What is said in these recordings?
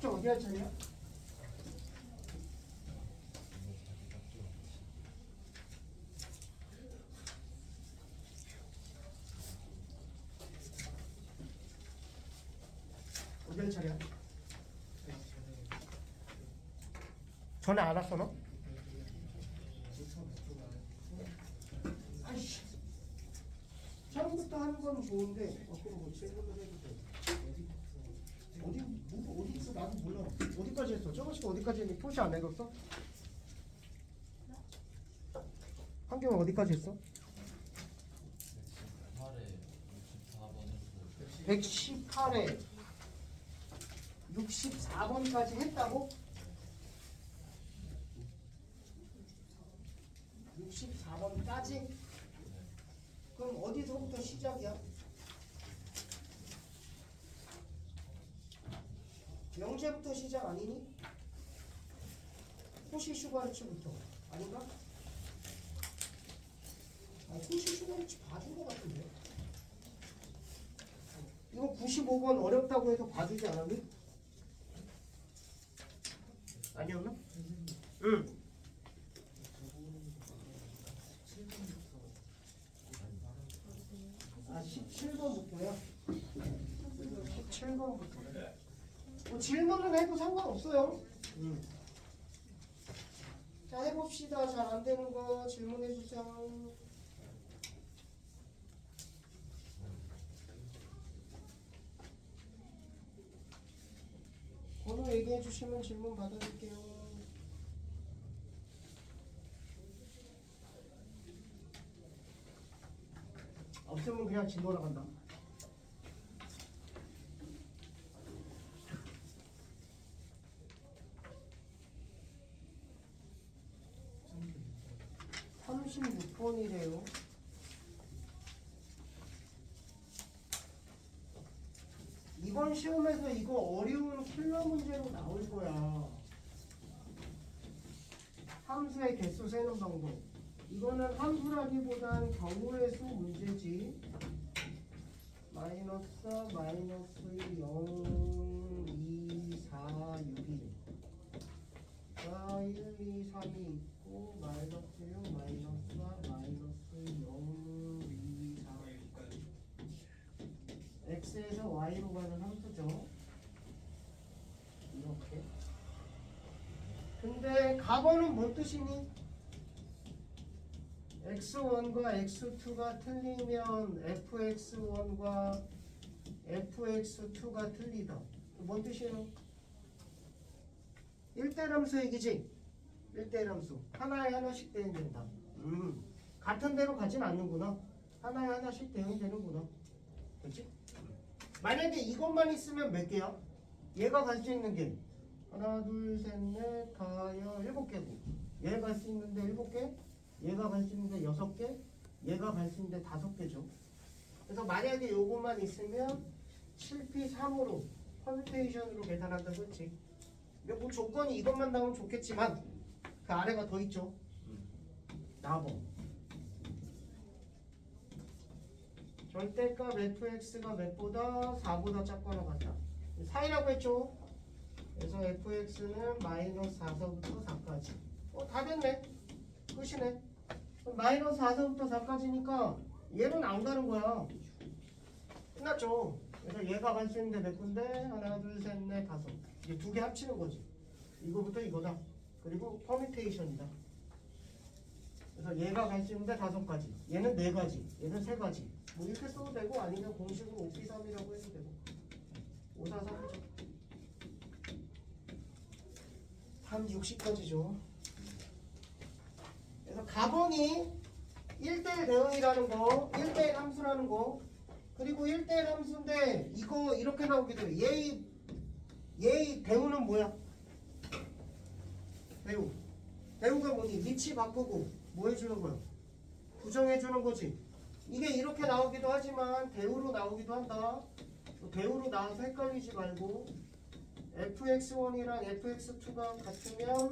숙제 어디 할 차례야? 어디 할 차례야? 전에 안 왔어 너? 아이씨. 처음부터 하는 건 좋은데 그럼 뭐 질문을 해도 돼. 어디 있어? 나도 몰라. 어디까지 했어? 저번식 어디까지 했니? 표시 안 해뒀어? 한경은 어디까지 했어? 118에 64번까지 했다고? 64번까지? 그럼 어디서부터 시작이야? 영재부터 시작 아니니? 호시 슈가르츠부터 아닌가? 호시 슈가르츠 봐준 것 같은데? 이거 95번 어렵다고 해서 봐주지 않았니? 아니었나? 응. 17번부터요? 17번부터. 뭐 질문은 해도 상관없어요. 자, 해봅시다. 잘 안 되는 거 질문해 주세요. 번호 얘기해 주시면 질문 받아줄게요. 없으면 그냥 진 돌아간다. (36번이래요) 이번 시험에서 이거 어려운 킬러 문제로 나올 거야. 함수의 개수 세는 방법. 이거는 함수라기보단 경우의 수 문제지. 마이너스 0, 2, 4, 6이래. 1, 2, 3이 있고 마이너스 6, 마이너스 4, 마이너스 0, 2, 4 x에서 y로 가는 함수죠. 이렇게. 근데 가번은 뭔 뜻이니? x1과 x2가 틀리면 fx1과 fx2가 틀리다. 뭔 뜻이에요? 1대1함수 얘기지? 1대1함수. 하나에 하나씩 대응된다. 같은 대로 가진 않는구나. 하나에 하나씩 대응되는구나. 그렇지? 만약에 이것만 있으면 몇 개야? 얘가 갈 수 있는 게 하나, 둘, 셋, 넷, 다여, 7개고 얘가 갈 수 있는데 7개, 얘가 갈 수 있는데 6개, 얘가 갈 수 있는데 5개죠. 그래서 만약에 요것만 있으면 7P3으로 퍼뮤테이션으로 계산한다. 그렇지? 뭐 조건이 이것만 나오면 좋겠지만 그 아래가 더 있죠. 나번 절대값 fx가 몇보다 4보다 작거나 같다. 4이라고 했죠. 그래서 fx는 마이너스 4서부터 4까지. 다 됐네. 끝이네. 마이너스 4서부터 4까지니까 얘는 안 가는 거야. 끝났죠. 그래서 얘가 갈 수 있는데 몇 군데? 하나, 둘, 셋, 넷, 다섯. 이제 두 개 합치는 거지. 이거부터 이거다. 그리고 퍼뮤테이션이다. 그래서 얘가 갈 수 있는데 5가지. 얘는 4가지. 얘는 3가지. 뭐 이렇게 써도 되고 아니면 공식으로 5P3이라고 해도 되고. 5, 4, 3이죠. 3, 60까지죠. 그래서 가번이 1대1 대응이라는 거, 1대1 함수라는 거, 그리고 1대1 함수인데 이거 이렇게 나오게 돼요. 얘의 대우는 뭐야? 대우. 대우가 뭐니? 위치 바꾸고 뭐 해주는 거야? 부정해주는 거지. 이게 이렇게 나오기도 하지만 대우로 나오기도 한다. 대우로 나와서 헷갈리지 말고 fx1이랑 fx2가 같으면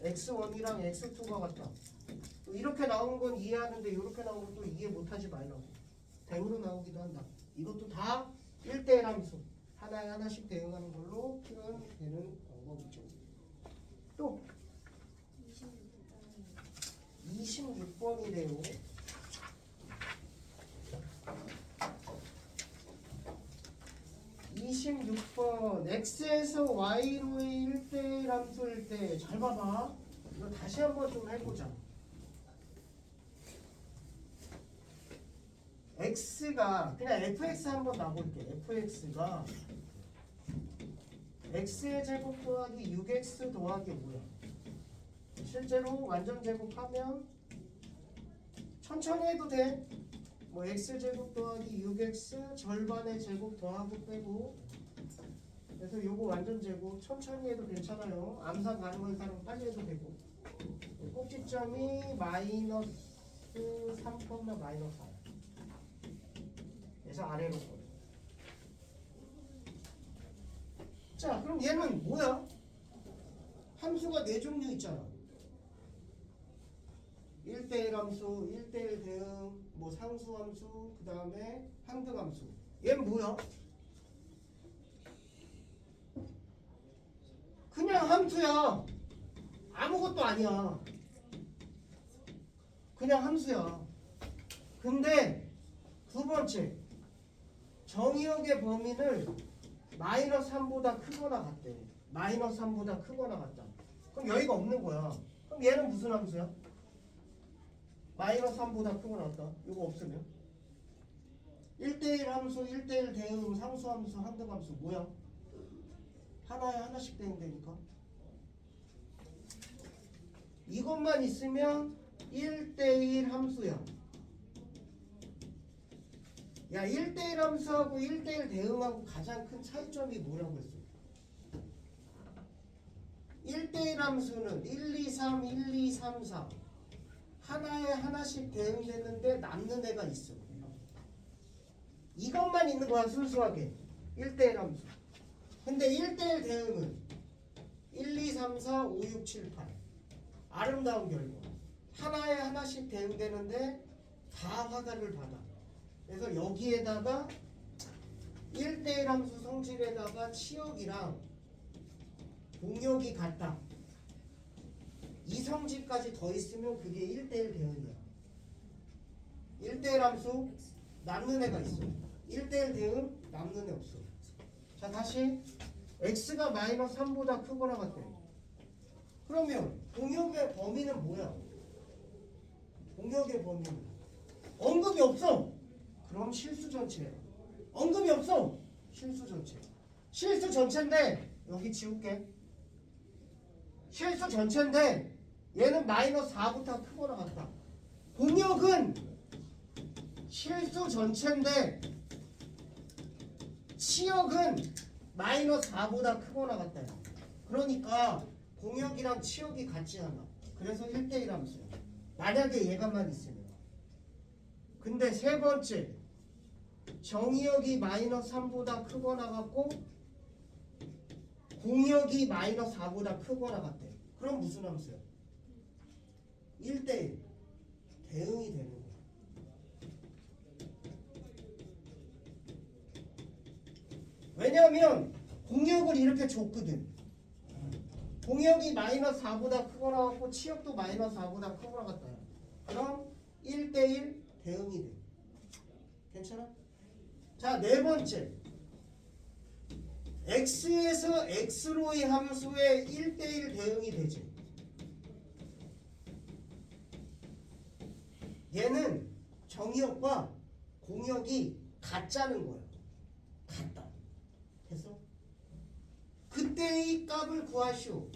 x1이랑 x2가 같다. 이렇게 나온 건 이해하는데 이렇게 나온 것도 이해 못하지 말라고. 대우로 나오기도 한다. 이것도 다 1대1 함수. 하나에 하나씩 대응하는 걸로 표현되는 방법이죠. 또 26번이래요. 26번 x에서 y로의 1대1 함수일 때 잘 봐봐. 이거 다시 한번 좀 해보자. x가 그냥 fx 한번 놔볼게. fx가 x의 제곱 더하기 6x 더하기 뭐야? 실제로 완전 제곱하면 천천히 해도 돼. 뭐 x제곱 더하기 6x 절반의 제곱 더하고 빼고, 그래서 요거 완전 제곱 천천히 해도 괜찮아요. 암산 가능한 사람 빨리 해도 되고. 꼭지점이 마이너스 3, 마이너스 4. 그래서 아래로 보내. 자, 그럼 얘는 뭐야? 함수가 4종류 있잖아. 1대1 함수, 1대1 대응, 뭐 상수함수, 그 다음에 항등함수. 얘는 뭐야? 그냥 함수야. 아무것도 아니야. 그냥 함수야. 근데 두 번째, 정의역의 범위를 마이너스 3보다 크거나 같대. 마이너스 3보다 크거나 같다. 그럼 여기가 없는 거야. 그럼 얘는 무슨 함수야? 마이너스 3보다 크거나 같다. 이거 없으면 1대1 함수, 1대1 대응, 상수함수, 항등함수 뭐야? 하나에 하나씩 대응되니까. 이것만 있으면 1대1 함수야. 야, 1대1 함수하고 1대1 대응하고 가장 큰 차이점이 뭐라고 했어? 1대1 함수는 1, 2, 3, 1, 2, 3, 4 하나에 하나씩 대응되는데 남는 애가 있어. 이것만 있는 거야, 순수하게. 1대1 함수. 근데 1대1 대응은 1, 2, 3, 4, 5, 6, 7, 8 아름다운 결과. 하나에 하나씩 대응되는데 다 화살을 받아. 그래서 여기에다가 1대1 함수 성질에다가 치역이랑 공역이 같다. 이 성질까지 더 있으면 그게 1대1 대응이야. 1대1 함수 남는 애가 있어. 1대1 대응 남는 애 없어. 자, 다시 x가 마이너스 3보다 크거나 같대. 그러면 공역의 범위는 뭐야? 공역의 범위는 언급이 없어. 그럼 실수 전체야. 언급이 없어. 실수 전체. 실수 전체인데 여기 지울게. 실수 전체인데 얘는 마이너스 4보다 크거나 같다. 공역은 실수 전체인데 치역은 마이너스 4보다 크거나 같다. 그러니까 공역이랑 치역이 같지 않아. 그래서 1대1 함수야. 만약에 얘가만 있으면. 근데 세 번째, 정의역이 마이너스 3보다 크거나 같고 공역이 마이너스 4보다 크거나 같대. 그럼 무슨 함수야? 1대1 대응이 되는 거야. 왜냐하면 공역을 이렇게 줬거든. 공역이 마이너스 4보다 크거나 같고 치역도 마이너스 4보다 크거나 같다. 그럼 1대1 대응이 돼. 괜찮아? 자, 네 번째, x에서 x로의 함수에 1대1 대응이 되지. 얘는 정의역과 공역이 같자는 거야. 같다. 됐어? 그때의 값을 구하시오.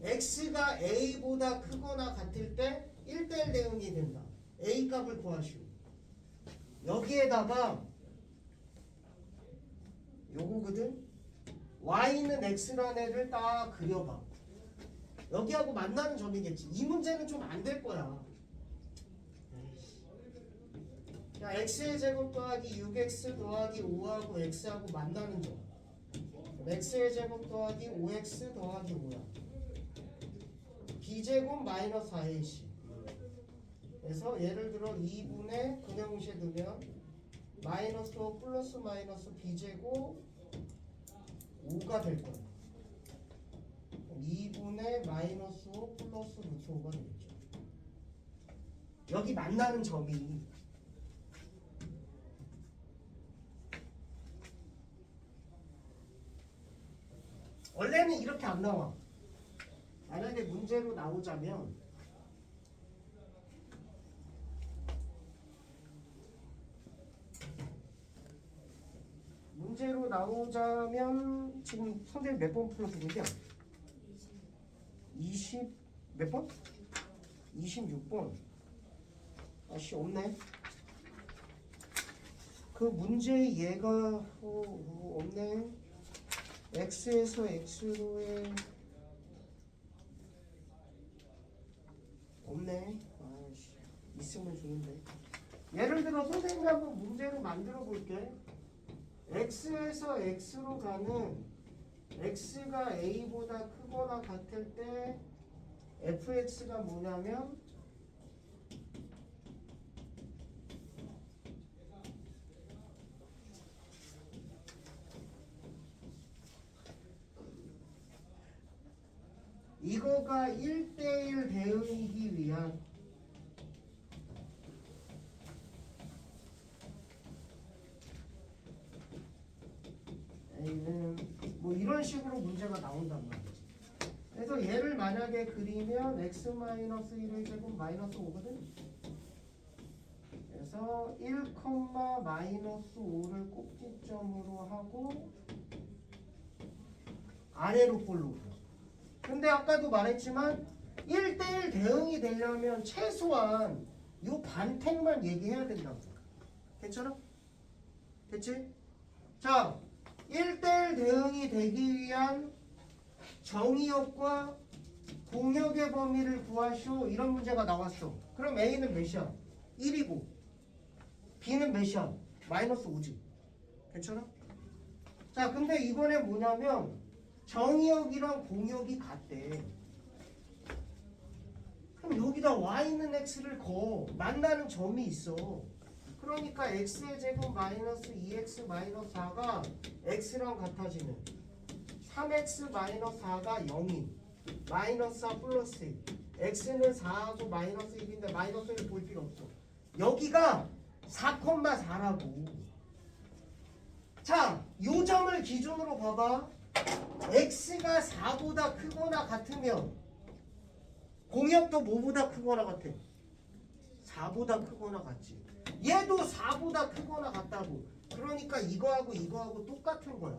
x가 a보다 크거나 같을 때 1대1 대응이 된다. a 값을 구하시오. 여기에다가 요거거든. y는 x라는 애를 딱 그려봐. 여기하고 만나는 점이겠지. 이 문제는 좀 안 될 거야. 야, x의 제곱 더하기 6x 더하기 5하고 x하고 만나는 점. x의 제곱 더하기 5x 더하기 5야. b제곱 마이너스 4ac. 그래서 예를 들어 2분의 근형시에 두면 마이너스 5 플러스 마이너스 b제곱 5가 될 거야. 2분의 마이너스 5 플러스 루트 5가 되겠죠. 여기 만나는 점이 원래는 이렇게 안 나와. 만약에 문제로 나오자면 지금 선생님 몇 번 풀어주고요? 20 몇 번? 26번. 아씨 없네. 그 문제 얘가 없네. x에서 x로의 없네. 아씨 있으면 좋은데. 예를 들어 선생님이 한번 문제를 만들어 볼게. x에서 x로 가는 x가 a보다 크거나 같을 때 fx가 뭐냐면 이거가 1대1 대응이기 위한 A는 뭐 이런 식으로 문제가 나온단 말이지. 그래서 얘를 만약에 그리면 x-1의 제곱 마이너스 5거든. 그래서 1, 마이너스 5를 꼭지점으로 하고 아래로 볼로. 근데 아까도 말했지만 1대1 대응이 되려면 최소한 요 반택만 얘기해야 된다고. 괜찮아? 됐지? 자, 1대1 대응이 되기 위한 정의역과 공역의 범위를 구하시오. 이런 문제가 나왔어. 그럼 A는 몇이야? 1이고 B는 몇이야? 마이너스 5지. 괜찮아? 자, 근데 이번에 뭐냐면 정의역이랑 공역이 같대. 그럼 여기다 y는 x를 만나는 점이 있어. 그러니까 x의 제곱 마이너스 2x 마이너스 4가 x랑 같아지는 3x 마이너스 4가 0인 마이너스 4 플러스 1. x는 4하고 마이너스 1인데 마이너스 1을 볼 필요 없어. 여기가 4,4라고. 자, 요 점을 기준으로 봐봐. x가 4보다 크거나 같으면 공역도 뭐보다 크거나 같아? 4보다 크거나 같지. 얘도 4보다 크거나 같다고. 그러니까 이거하고 똑같은 거야.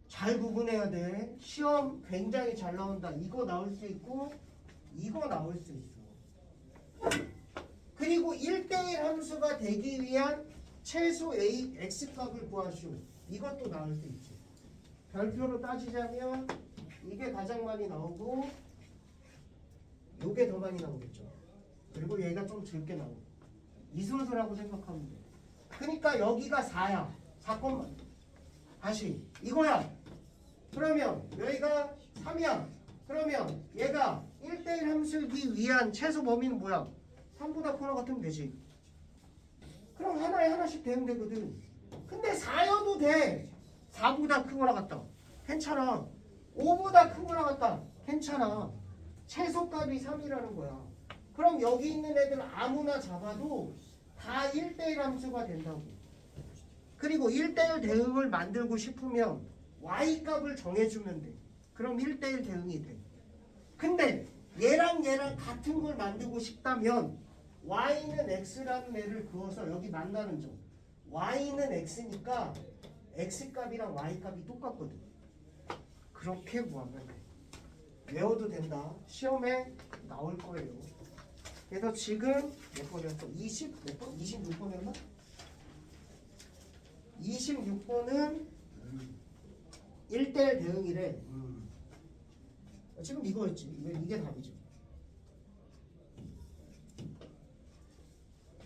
잘 구분해야 돼. 시험 굉장히 잘 나온다. 이거 나올 수 있고 이거 나올 수 있어. 그리고 1대1 함수가 되기 위한 최소 a x값을 구하시오. 이것도 나올 수 있지. 별표로 따지자면 이게 가장 많이 나오고 요게 더 많이 나오겠죠. 그리고 얘가 좀 적게 나오고 이 순서라고 생각하면 돼. 그러니까 여기가 4야. 4건 다시 이거야. 그러면 여기가 3이야. 그러면 얘가 1대1 함수이기 위한 최소 범위는 뭐야? 3보다 커나 같으면 되지. 그럼 하나에 하나씩 대응되거든. 근데 4여도 돼. 4보다 크거나 같다. 괜찮아. 5보다 크거나 같다. 괜찮아. 최소값이 3이라는 거야. 그럼 여기 있는 애들 아무나 잡아도 다 1대1 함수가 된다고. 그리고 1대1 대응을 만들고 싶으면 y값을 정해주면 돼. 그럼 1대1 대응이 돼. 근데 얘랑 같은 걸 만들고 싶다면 y는 x라는 애를 그어서 여기 만나는 점. y는 x니까 x값이랑 y값이 똑같거든. 그렇게 구하면 돼. 외워도 된다. 시험에 나올 거예요. 그래서 지금 몇 번이었어? 20 몇 번? 26번이었나? 26번은 1대1 대응이래. 지금 이거였지. 이게 답이죠.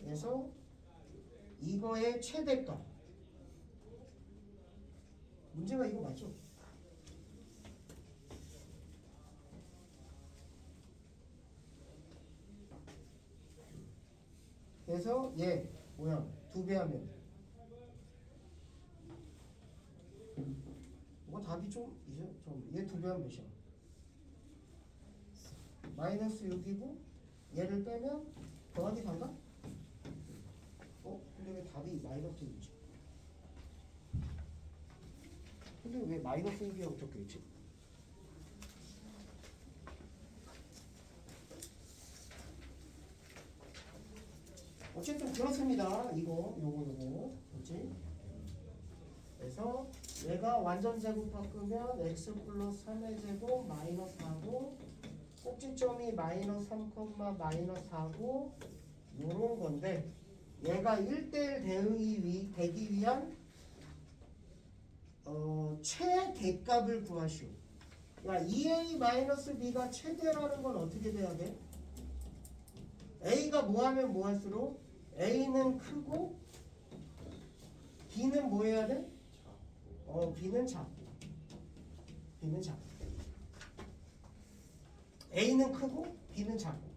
그래서 이거의 최대값. 문제가 이거 맞죠? 그래서 얘 뭐야? 2배 하면 뭐 답이 좀 이제 얘 두 배 하면 몇이야? 마이너스 6이고 얘를 빼면 더하기 4가? 근데 왜 답이 마이너스 6이지? 근데 왜 마이너스 6이라고 적혀있지? 어쨌든 그렇습니다. 요거 그렇지? 그래서 얘가 완전 제곱 바꾸면 x 플러스 3의 제곱 마이너스 4고 꼭지점이 마이너스 3, 마이너스 4고 요런 건데 얘가 1대1 대응이 되기 위한 최대값을 구하시오. 야, 2a-b가 최대라는 건 어떻게 돼야 돼? a가 뭐 하면 뭐 할수록 a는 크고 b는 뭐 해야 돼? b는 작고 a는 크고 b는 작고.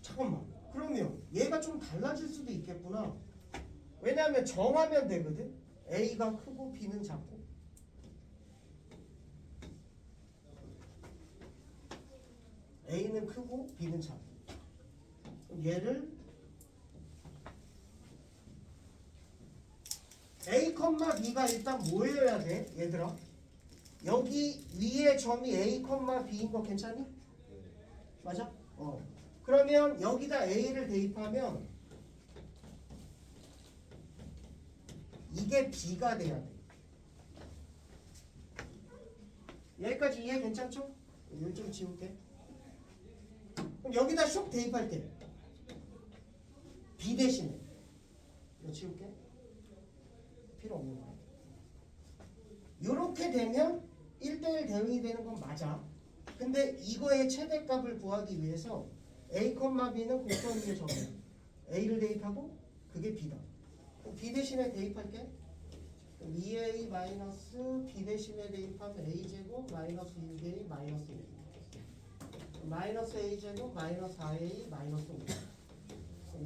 잠깐만, 그러면 얘가 좀 달라질 수도 있겠구나. 왜냐하면 정하면 되거든. a가 크고 b는 작고. a는 크고 b는 작고. 얘를 a, b가 일단 뭐여야 돼? 얘들아, 여기 위에 점이 a, b인 거 괜찮니? 맞아? 그러면 여기다 a를 대입하면 이게 b가 돼야 돼. 여기까지 이해 괜찮죠? 이거 좀 지울게. 그럼 여기다 슉 대입할 때 b 대신에 이거 지울게. 필요 없는 거야. 이렇게 되면 1대1 대응이 되는 건 맞아. 근데 이거의 최대값을 구하기 위해서 a, b는 공통위의 점이야. a를 대입하고 그게 b다. b 대신에 대입할게. 2a 마이너스 b 대신에 대입하면 a제곱 마이너스 6a 마이너스 1. 마이너스 a제곱 마이너스 4a 마이너스 5.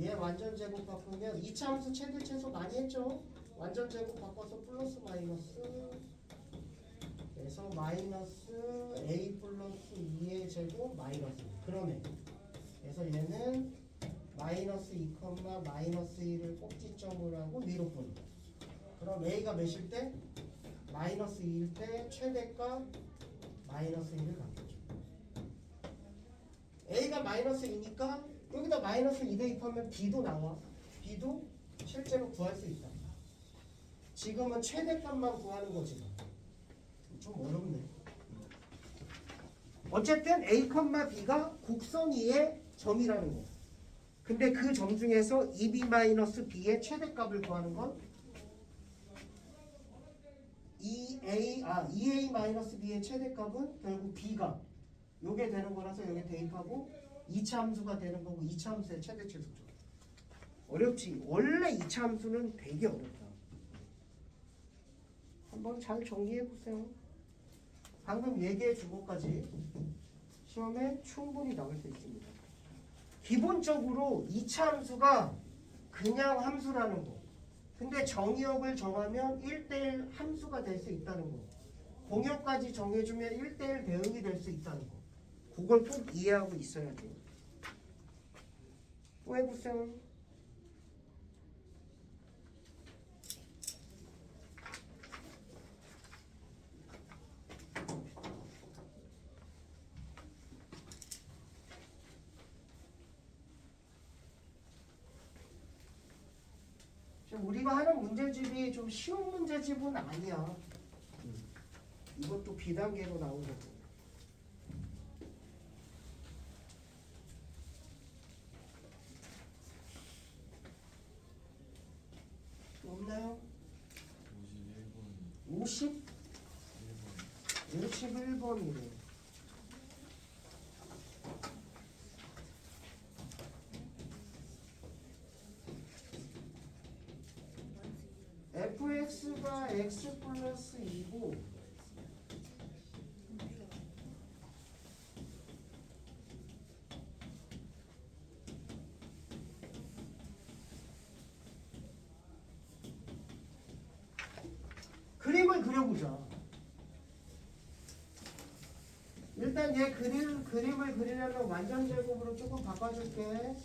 얘 완전 제곱 바꾸면 이차함수 최대 최소 많이 했죠? 완전 제곱 바꿔서 플러스 마이너스, 그래서 마이너스 a 플러스 2의 제곱 마이너스. 그러네. 그래서 얘는 마이너스 2, 마이너스 1을 꼭지점으로 하고 위로 보내. 그럼 a가 몇일 때? 마이너스 2일 때 최대값 마이너스 1을 갖겠죠. a가 마이너스 2니까 여기다 마이너스 2 대입하면 b도 나와. b도 실제로 구할 수 있다. 지금은 최대값만 구하는 거지. 좀 어렵네. 어쨌든 a, b가 곡선 위의 점이라는 거. 근데 그 점 중에서 2b-b의 최대값을 구하는 건 2a-b의 최대값은 결국 b가 요게 되는 거라서 여기 대입하고 2차 함수가 되는 거고 2차 함수의 최대 최소죠. 어렵지. 원래 2차 함수는 되게 어렵다. 한번 잘 정리해 보세요. 방금 얘기해 준 것까지 시험에 충분히 나올 수 있습니다. 기본적으로 2차 함수가 그냥 함수라는 거. 근데 정의역을 정하면 1대1 함수가 될 수 있다는 거. 공역까지 정해주면 1대1 대응이 될 수 있다는 거. 그걸 꼭 이해하고 있어야 돼요. 또 해보세요. 지금 우리가 하는 문제집이 좀 쉬운 문제집은 아니야. 이것도 B단계로 나온 거고. 없나요? 50? 51번이래. fx가 x 플러스 2고 그려보자. 일단 얘 그림을 그리려면 완전 제곱으로 조금 바꿔줄게.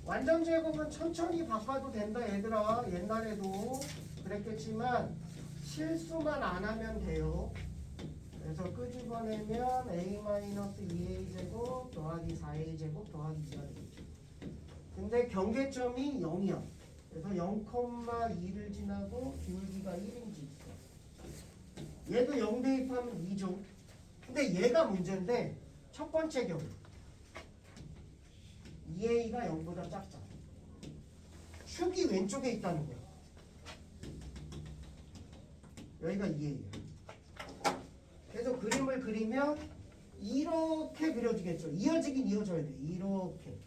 완전 제곱은 천천히 바꿔도 된다 얘들아. 옛날에도 그랬겠지만 실수만 안 하면 돼요. 그래서 끄집어내면 a-2a 제곱 더하기 4a 제곱 더하기 2가 되겠죠. 근데 경계점이 0이야. 그래서 0,2를 지나고 기울기가 1인지 있어. 얘도 0 대입하면 2죠. 근데 얘가 문제인데 첫 번째 경우 2a가 0보다 작잖아. 축이 왼쪽에 있다는 거야. 여기가 2a야. 그래서 그림을 그리면 이렇게 그려지겠죠. 이어지긴 이어져야 돼. 이렇게.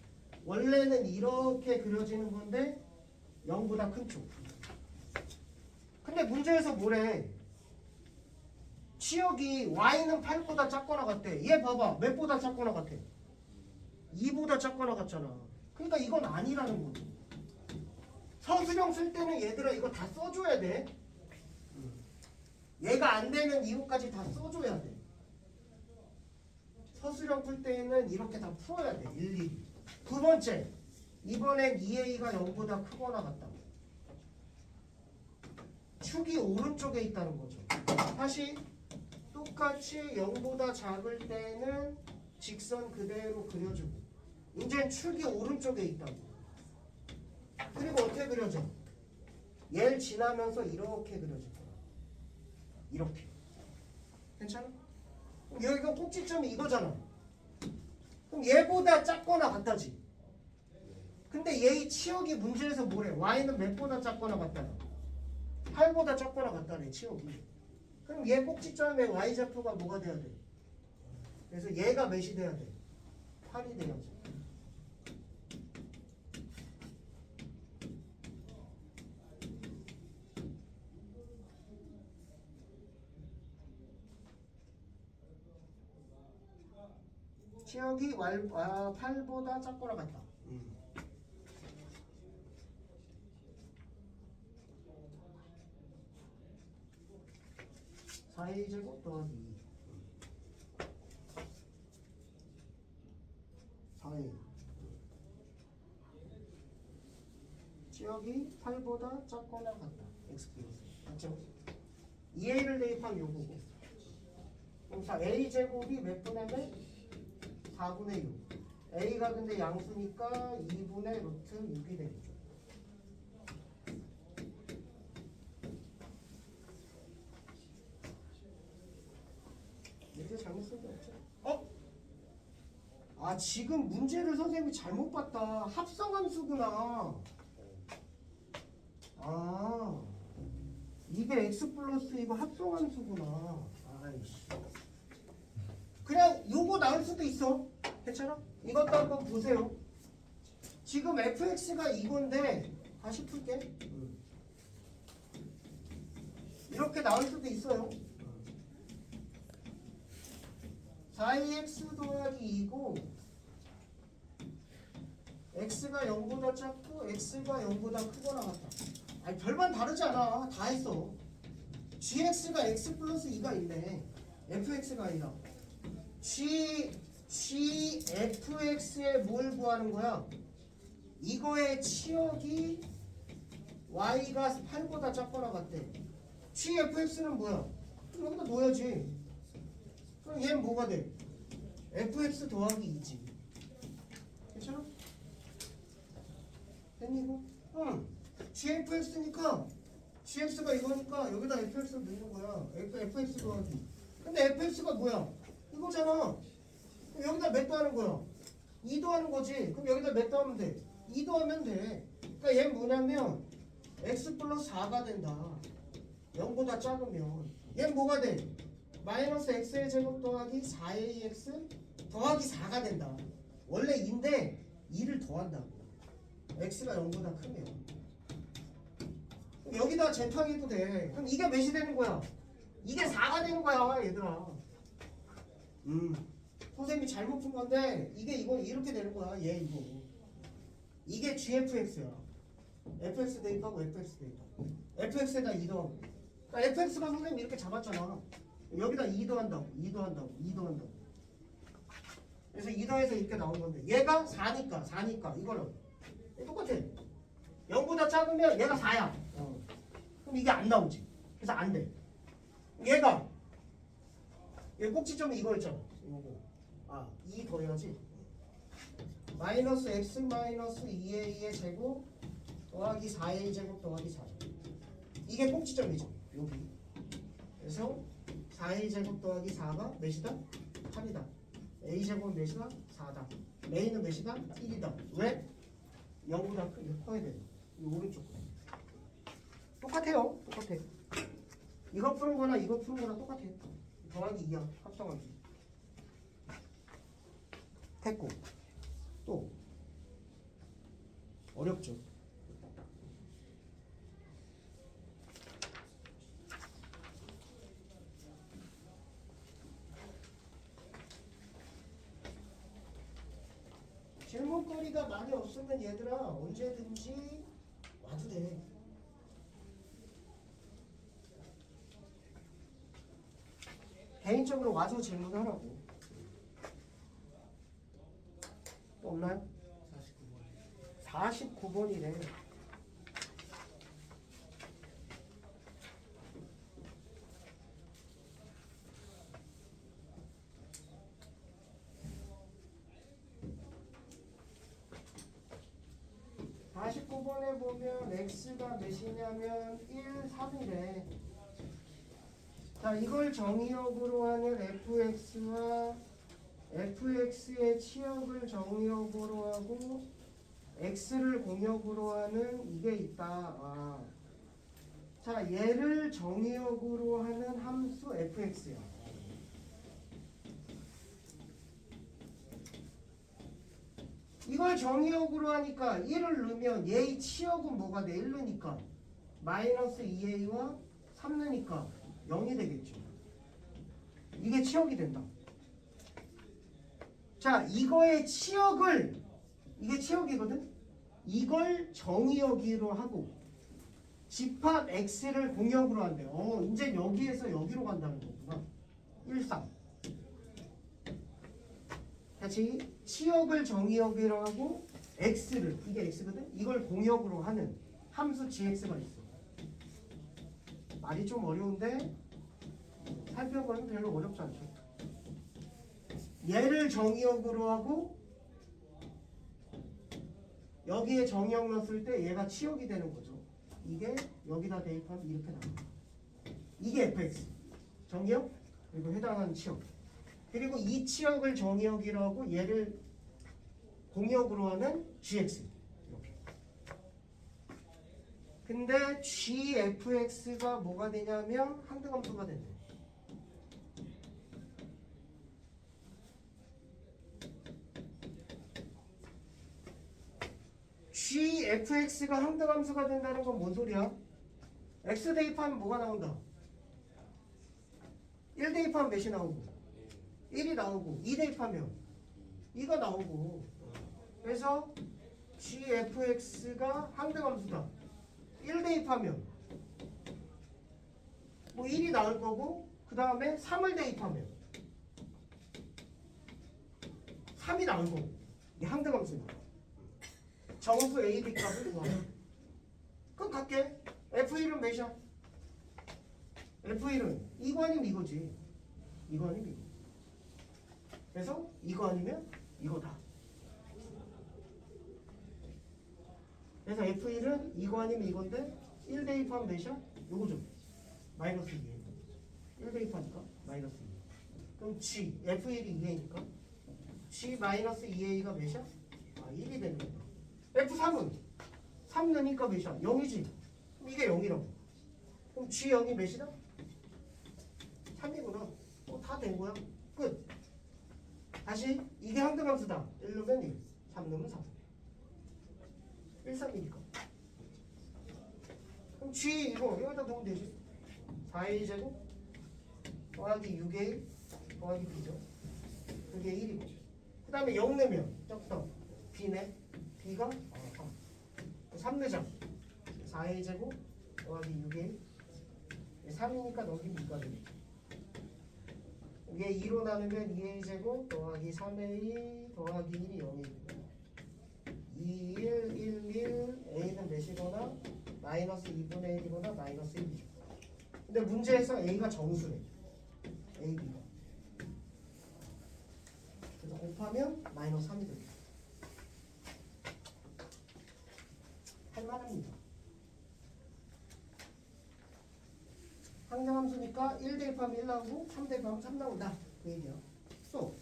원래는 이렇게 그려지는 건데 0보다 큰 쪽. 근데 문제에서 뭐래? 치역이 y는 8보다 작거나 같대. 얘 봐봐. 몇보다 작거나 같아? 2보다 작거나 같잖아. 그러니까 이건 아니라는 거지. 서술형 쓸 때는 얘들아 이거 다 써줘야 돼. 얘가 안 되는 이유까지 다 써줘야 돼. 서술형 풀 때는 이렇게 다 풀어야 돼. 일일이. 두 번째. 이번엔 2a가 0보다 크거나 같다. 축이 오른쪽에 있다는 거죠. 다시 똑같이 0보다 작을 때는 직선 그대로 그려주고 이제 축이 오른쪽에 있다고. 그리고 어떻게 그려져? 얘를 지나면서 이렇게 그려질 거야. 이렇게. 괜찮아? 그럼 여기가 꼭지점이 이거잖아. 그럼 얘보다 작거나 같다지. 근데 얘의 치역이 문제에서 뭐래? y는 몇보다 작거나 같다나? 8보다 작거나 같다네 치역이. 그럼 얘 꼭지점에 y좌표가 뭐가 돼야 돼? 그래서 얘가 몇이 돼야 돼? 8이 돼야지. 치역이 8보다 작거나 같다. 4a 제곱 더하기 2. 4a. 치역이 8보다 작거나 같다. x 플러스. 맞죠? 2a를 대입하면 요거고. 그럼 a 제곱이 몇 분의 몇? 4분의 6. a가 근데 양수니까 2분의 루트 6이 되겠죠. 이렇게 잘못 쓴 게 없죠? 아 지금 문제를 선생님이 잘못 봤다. 합성함수구나. 아 이게 x 플러스 이거 합성함수구나. 아이씨. 그냥 요거 나올 수도 있어. 괜찮아? 이것도 한번 보세요. 지금 fx가 이건데 다시 풀게. 이렇게 나올 수도 있어요. 4ax 더하기 2고 x가 0보다 작고 x가 0보다 크거나 같다. 아니 별반 다르지 않아. 다 했어. gx가 x 플러스 2가 있네. fx가 아니라 gfx에 뭘 구하는 거야? 이거의 치역이 y가 8보다 작거나 같대. gfx는 뭐야? 여기다 넣어야지. 그럼 얘는 뭐가 돼? fx 더하기 2지. 괜찮아? 됐니 이거? 응. gfx니까 gx가 이거니까 여기다 fx를 넣는 거야. fx 더하기. 근데 fx가 뭐야? 이거잖아. 그럼 여기다 몇 더하는 거야? 2 더하는 거지. 그럼 여기다 몇 더하면 돼? 2 더하면 돼. 그러니까 얘는 뭐냐면 x 플러스 4가 된다. 0보다 작으면 얘는 뭐가 돼? 마이너스 x의 제곱 더하기 4ax 더하기 4가 된다. 원래 2인데 2를 더한다고. x가 0보다 크면 여기다 재탕해도 돼. 그럼 이게 몇이 되는 거야? 이게 4가 되는 거야 얘들아. 선생님이 잘못 푼 건데 이게 이거 이렇게 되는 거야. 얘 이거 이게 gfx야. fx 대입하고 fx 대입하고 fx에다 2 더하고 그러니까 fx가 선생님 이렇게 잡았잖아. 여기다 2 더한다고, 2 더한다고, 2 더한다고. 그래서 2 더해서 이렇게 나온 건데 얘가 4니까 이거는 똑같아. 0보다 작으면 얘가 4야. 그럼 이게 안 나오지. 그래서 안 돼. 얘가 얘 꼭지점이 이거였잖아. 이거. 2 더해야지. 마이너스 x 마이너스 2a의 제곱 더하기 4a 제곱 더하기 4. 이게 꼭지점이죠. 여기. 그래서 4a 제곱 더하기 4가 몇이다? 8이다. a 제곱은 몇이다? 4다. a는 몇이다? 1이다. 왜? 0보다 커야 돼. 이 오른쪽. 똑같아요. 똑같아. 이거 푸는 거나 이거 푸는 거나 똑같아. 더하기 2야. 합성하기. 됐고. 또 어렵죠. 질문거리가 많이 없으면 얘들아 언제든지 와도 돼. 개인적으로 와서 질문하라고. 또 없나요? 49번이래. (49번에) 보면 x가 몇이냐면 1, 3이래. 자, 이걸 정의역으로 하는 fx와 fx의 치역을 정의역으로 하고 x를 공역으로 하는 이게 있다. 자, 얘를 정의역으로 하는 함수 fx야. 이걸 정의역으로 하니까 1을 넣으면 얘의 치역은 뭐가 돼? 1 넣으니까 마이너스 2a와 3 넣으니까 0이 되겠죠. 이게 치역이 된다. 자, 이거의 치역을, 이게 치역이거든? 이걸 정의역으로 하고 집합 x를 공역으로 한대. 이제 여기에서 여기로 간다는 거구나. 1, 3. 다시 치역을 정의역으로 하고 x를, 이게 x거든? 이걸 공역으로 하는 함수 gx가 있어. 말이 좀 어려운데 살펴보면 별로 어렵지 않죠. 얘를 정의역으로 하고 여기에 정의역 넣었을 때 얘가 치역이 되는 거죠. 이게 여기다 대입하면 이렇게 나옵니다. 이게 fx 정의역 그리고 해당하는 치역. 그리고 이 치역을 정의역이라고 하고 얘를 공역으로 하는 gx. 이렇게. 근데 gfx가 뭐가 되냐면 항등함수가 된대. gfx가 항등함수가 된다는 건 뭔 소리야? x 대입하면 뭐가 나온다? 1 대입하면 몇이 나오고 1이 나오고 2 대입하면 2가 나오고. 그래서 gfx가 항등함수다. 1 대입하면 뭐 1이 나올 거고 그 다음에 3을 대입하면 3이 나올 거고. 이게 항등함수다. 정수 a, b 값을 구하라. 그럼 갈게. f1은 몇이야? f1은 이거 아니면 이거지. 이거 아니면 이거. 그래서 이거 아니면 이거다. 그래서 f1은 이거 아니면 이건데 1 대입하면 몇이야? 요거죠. 마이너스 2a. 1 대입하니까 마이너스 2. 그럼 g, f1이 2a니까 g 마이너스 2a가 몇이야? 1이 되는 거야. f3은 3 넣으니까 몇이야? 0이지. 그럼 이게 0이라고. 그럼 g0이 몇이다? 3이구나. 다 된 거야. 끝. 다시 이게 항등함수다. 1 넣으면 1, 3 넣으면 3. 1, 3이니까. 그럼 g 이거 여기다 넣으면 되지. 4a 제곱 더하기 6a 더하기 b죠. 그게 1이고. 그 다음에 0 내면 적다. b네. b가 3 내자. 4a 제곱 더하기 6a 3이니까 넘기면 2가 되겠죠. 이게 2로 나누면 2a 제곱 더하기 3a 더하기 1이 0이 되고 2, 1, 1, 1 a는 몇이거나 마이너스 2분의 1이거나 마이너스 1이죠. 근데 문제에서 a가 정수래. ab가. 그래서 곱하면 마이너스 3이 되겠죠. 할만합니다. 항정함수니까 1 대입하면 1 나오고 3 대입하면 3 나온다. 그 얘기야. 또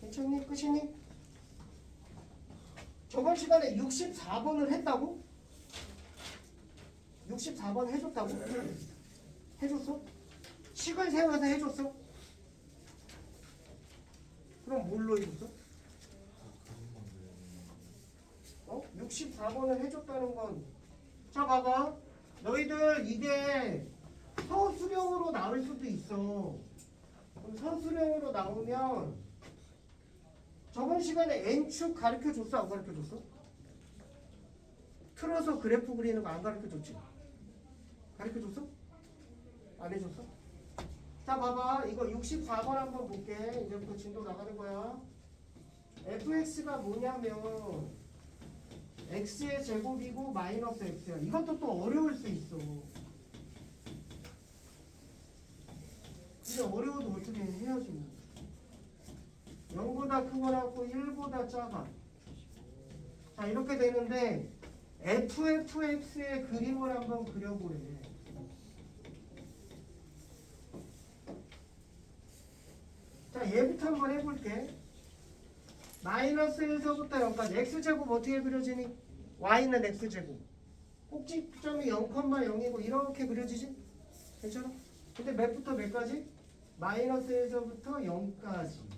괜찮니? 끝이니? 저번 시간에 64번을 했다고? 64번 해줬다고? 해줬어? 식을 세워서 해줬어? 그럼 뭘로 해줬어? 64번을 해줬다는 건, 자 봐봐, 너희들 이게 서술형으로 나올 수도 있어. 그럼 서술형으로 나오면 저번 시간에 N축 가르쳐줬어? 안 가르쳐줬어? 틀어서 그래프 그리는 거 안 가르쳐줬지? 가르쳐줬어? 안 해줬어? 자 봐봐, 이거 64번 한번 볼게. 이제부터 진도 나가는 거야. fx가 뭐냐면 x의 제곱이고 마이너스 x야. 이것도 또 어려울 수 있어. 근데 어려워도 어떻게 해야지 뭐. 0보다 크거나 1보다 작아. 자 이렇게 되는데 fx의 그림을 한번 그려보래. 자 얘부터 한번 해볼게. 마이너스 1서부터 0까지 x제곱 어떻게 그려지니? y는 x제곱. 꼭지점이 0,0이고 이렇게 그려지지? 괜찮아? 근데 몇부터 몇까지? 마이너스 1서부터 0까지.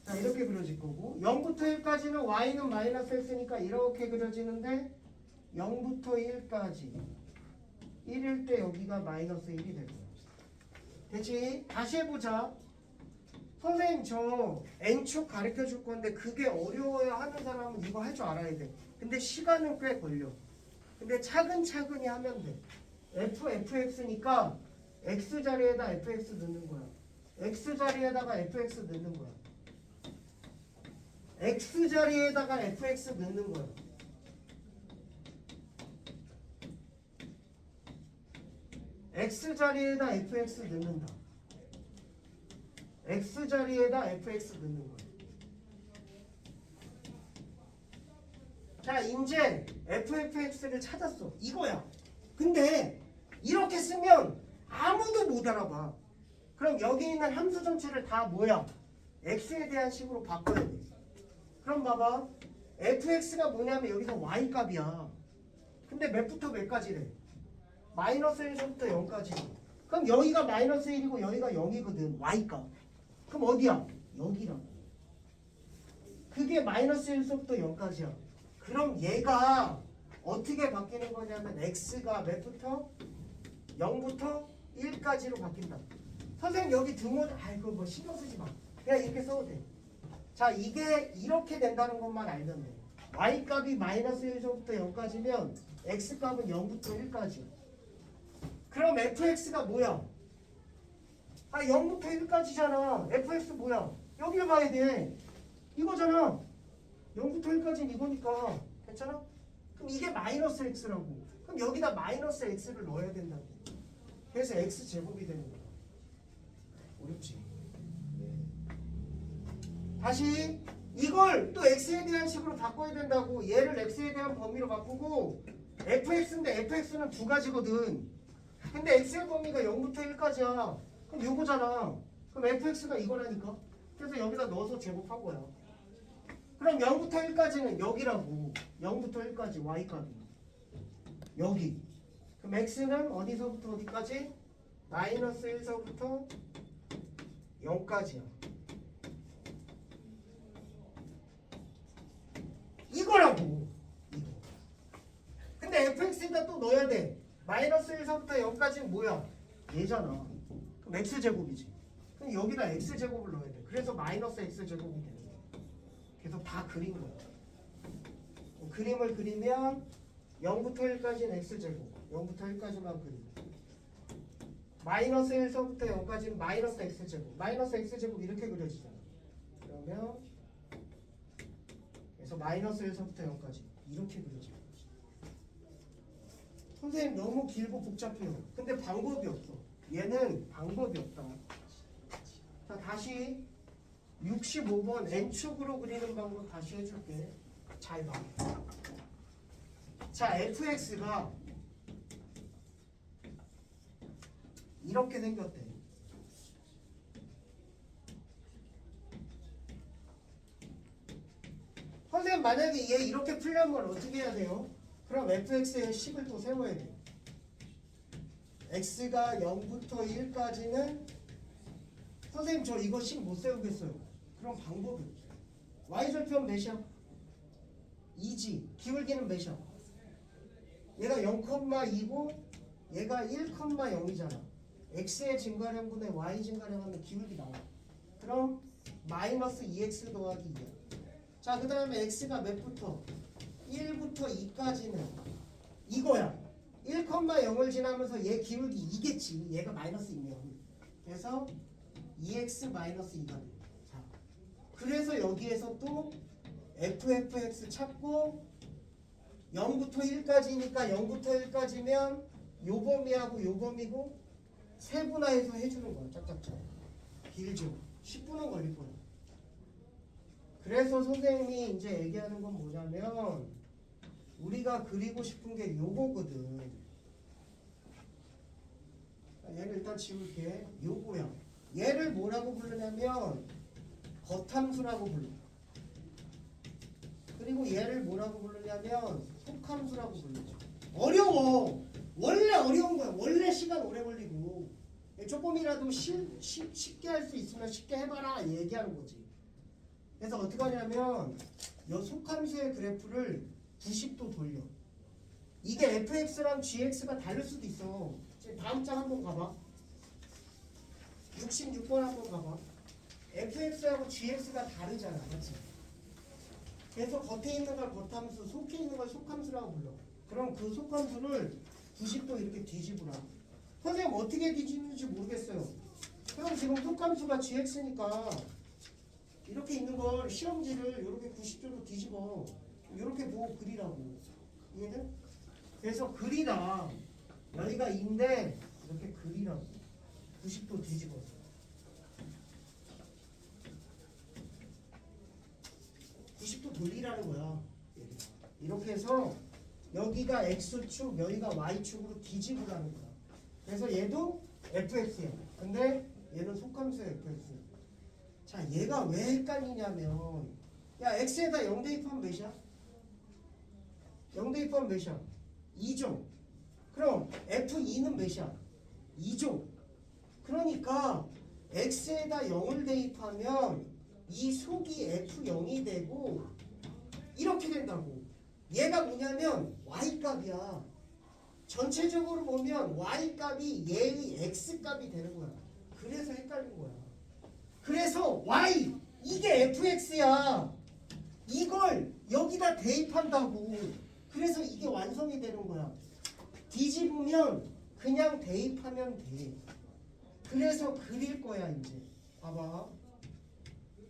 자 이렇게 그려질 거고 0부터 1까지는 y는 마이너스 x니까 이렇게 그려지는데 0부터 1까지 1일 때 여기가 마이너스 1이 될 거야. 되지? 다시 해보자. 선생님 저 n축 가르쳐 줄 건데 그게 어려워야 하는 사람은 이거 할 줄 알아야 돼. 근데 시간은 꽤 걸려. 근데 차근차근히 하면 돼. fx니까 x 자리에다 fx 넣는 거야. x 자리에다가 fx 넣는 거야. x 자리에다가 fx 넣는 거야. x 자리에다 fx 넣는다. x 자리에다 fx 넣는 거야. 자, 이제 fx를 찾았어. 이거야. 근데 이렇게 쓰면 아무도 못 알아봐. 그럼 여기 있는 함수 전체를 다 뭐야? x에 대한 식으로 바꿔야 돼. 그럼 봐봐. fx가 뭐냐면 여기서 y 값이야. 근데 몇부터 몇까지래? 마이너스 1부터 0까지. 그럼 여기가 마이너스 1이고 여기가 0이거든. y 값. 그럼 어디야? 여기라고. 그게 마이너스 1부터 0까지야. 그럼 얘가 어떻게 바뀌는 거냐면 x가 몇부터? 0부터 1까지로 바뀐다. 선생님 여기 등원 그거 뭐 신경 쓰지 마. 그냥 이렇게 써도 돼. 자 이게 이렇게 된다는 것만 알면 돼. y값이 마이너스 1부터 0까지면 x값은 0부터 1까지. 그럼 fx가 뭐야? 0부터 1까지잖아. fx 뭐야? 여기를 봐야 돼. 이거잖아. 0부터 1까지는 이거니까. 괜찮아? 그럼 이게 마이너스 x라고. 그럼 여기다 마이너스 x를 넣어야 된다고. 그래서 x제곱이 되는 거야. 어렵지? 다시 이걸 또 x에 대한 식으로 바꿔야 된다고. 얘를 x에 대한 범위로 바꾸고 fx인데 fx는 두 가지거든. 근데 x의 범위가 0부터 1까지야. 그럼 요거잖아. 그럼 fx가 이거라니까. 그래서 여기다 넣어서 제곱한 거야. 그럼 0부터 1까지는 여기라고. 0부터 1까지 y값이 여기. 그럼 x는 어디서부터 어디까지? 마이너스 1서부터 0까지야. 이거라고. 이거. 근데 fx에다 또 넣어야 돼. 마이너스 1서부터 0까지는 뭐야? 얘잖아. 그럼 x제곱이지. 그럼 여기다 x제곱을 넣어야 돼. 그래서 마이너스 x제곱이 되는 거야. 그래서 다 그린 거야. 그림을 그리면 0부터 1까지는 x제곱, 0부터 1까지만 그리고 마이너스 1서부터 0까지는 마이너스 x제곱, 마이너스 x제곱 이렇게 그려지잖아. 그러면 그래서 마이너스 1서부터 0까지 이렇게 그려지는 거지. 선생님 너무 길고 복잡해요. 근데 방법이 없어. 얘는 방법이 없다. 자, 다시 65번 N축으로 그리는 방법 다시 해줄게. 잘 봐. 자, fx가 이렇게 생겼대. 선생님 만약에 얘 이렇게 풀려면 어떻게 해야 돼요? 그럼 fx에 10을 또 세워야 돼. x가 0부터 1까지는 선생님 저 이거 10 못 세우겠어요. 그럼 방법이 없어요. y절편 몇이야? 2지. 기울기는 몇이야? 얘가 0,2고 얘가 1,0이잖아. x의 증가량분의 y 증가량하면 기울기 나와. 그럼 마이너스 2x 더하기 2야. 자, 그 다음에 x가 몇부터? 1부터 2까지는 이거야. 1,0을 지나면서 얘 기울기 2겠지. 얘가 마이너스 2면. 그래서 2x 마이너스 2가 돼. 자, 그래서 여기에서 또 fx 찾고 0부터 1까지니까 0부터 1까지면 요 범위하고 요 범위고 세분화해서 해주는 거야. 짝짝짝. 길죠. 10분은 걸릴 거야. 그래서 선생님이 이제 얘기하는 건 뭐냐면 우리가 그리고 싶은 게 요거거든. 얘를 일단 지울게. 요거야. 얘를 뭐라고 부르냐면 겉함수라고 불러. 그리고 얘를 뭐라고 부르냐면 속함수라고 불르죠. 어려워. 원래 어려운 거야. 원래 시간 오래 걸리고 조금이라도 쉽게 할 수 있으면 쉽게 해봐라 얘기하는 거지. 그래서 어떻게 하냐면 이 속함수의 그래프를 90도 돌려. 이게 fx랑 gx가 다를 수도 있어. 지금 다음 장 한번 가봐. 66번 한번 가봐. fx하고 gx가 다르잖아. 맞지? 그래서 겉에 있는 걸 겉함수, 속에 있는 걸 속함수라고 불러. 그럼 그 속함수를 90도 이렇게 뒤집으라. 선생님 어떻게 뒤집는지 모르겠어요. 그럼 지금 속함수가 gx니까 이렇게 있는 걸 시험지를 이렇게 90도로 뒤집어. 이렇게 보고 그리라고. 이해돼? 그래서 그리라. 여기가 2인데 이렇게 그리라고. 90도 뒤집어서. 90도 돌리라는 거야. 이렇게 해서 여기가 x축, 여기가 y축으로 뒤집으라는 거야. 그래서 얘도 fx야. 근데 얘는 속함수야 fx. 자, 얘가 왜 헷갈리냐면 야, x에다 0 대입하면 몇이야? 0 대입하면 몇이야? 2죠. 그럼 f2는 몇이야? 2죠. 그러니까 x에다 0을 대입하면 이 속이 f0이 되고 이렇게 된다고. 얘가 뭐냐면 y값이야. 전체적으로 보면 y값이 얘의 x값이 되는 거야. 그래서 헷갈린 거야. 그래서 y 이게 fx야. 이걸 여기다 대입한다고. 그래서 이게 완성이 되는 거야. 뒤집으면 그냥 대입하면 돼. 그래서 그릴 거야 이제. 봐봐.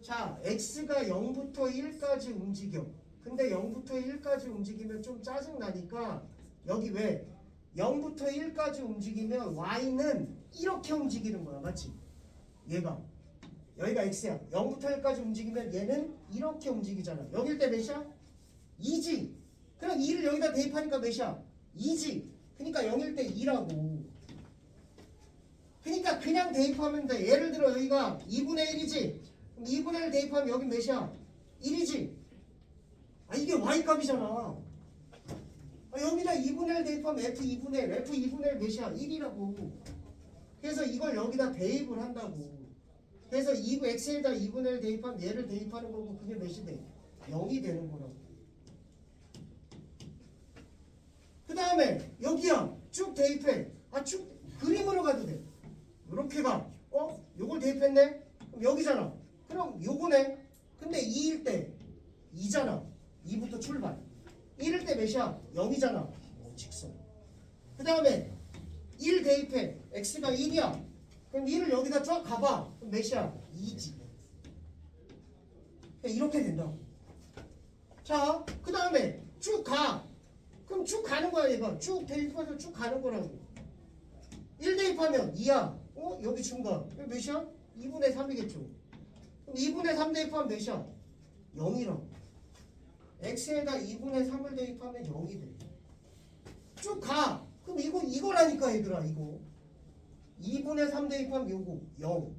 자, x가 0부터 1까지 움직여. 근데 0부터 1까지 움직이면 좀 짜증나니까 여기 왜 0부터 1까지 움직이면 y는 이렇게 움직이는 거야. 맞지? 얘가 여기가 x야. 0부터 1까지 움직이면 얘는 이렇게 움직이잖아. 여길 때 몇이야? 2지. 그럼 2를 여기다 대입하니까 몇이야? 2지. 그러니까 0일 때 2라고. 그러니까 그냥 대입하면 돼. 예를 들어 여기가 2분의 1이지. 그럼 2분의 1 대입하면 여기 몇이야? 1이지. 아, 이게 y값이잖아. 여기다 2분의 1 대입하면 f2분의 1. f2분의 1 몇이야? 1이라고. 그래서 이걸 여기다 대입을 한다고. 그래서 x에다 2분의 1 대입하면 얘를 대입하는 거고 그게 몇이 돼? 0이 되는 거라고. 그 다음에 여기야. 쭉 대입해. 쭉 그림으로 가도 돼. 이렇게 가. 요걸 대입했네? 그럼 여기잖아. 그럼 요거네. 근데 2일 때 2잖아. 2부터 출발. 1일 때 몇이야? 0이잖아. 직선. 그 다음에 1 대입해. x가 1이야. 그럼 1을 여기다 쫙 가봐. 그럼 몇이야? 2지. 이렇게 된다고. 자, 그 다음에 쭉 가. 그럼 쭉 가는 거야, 얘가. 쭉 대입해서 쭉 가는 거라고. 1 대입하면 2야. 여기 중간. 몇이야? 2분의 3이겠죠. 그럼 2분의 3 대입하면 몇이야? 0이라고. x에다 2분의 3을 대입하면 0이 돼. 쭉 가. 그럼 이거라니까, 얘들아, 이거. 2분의 3 대입하면 요거 0.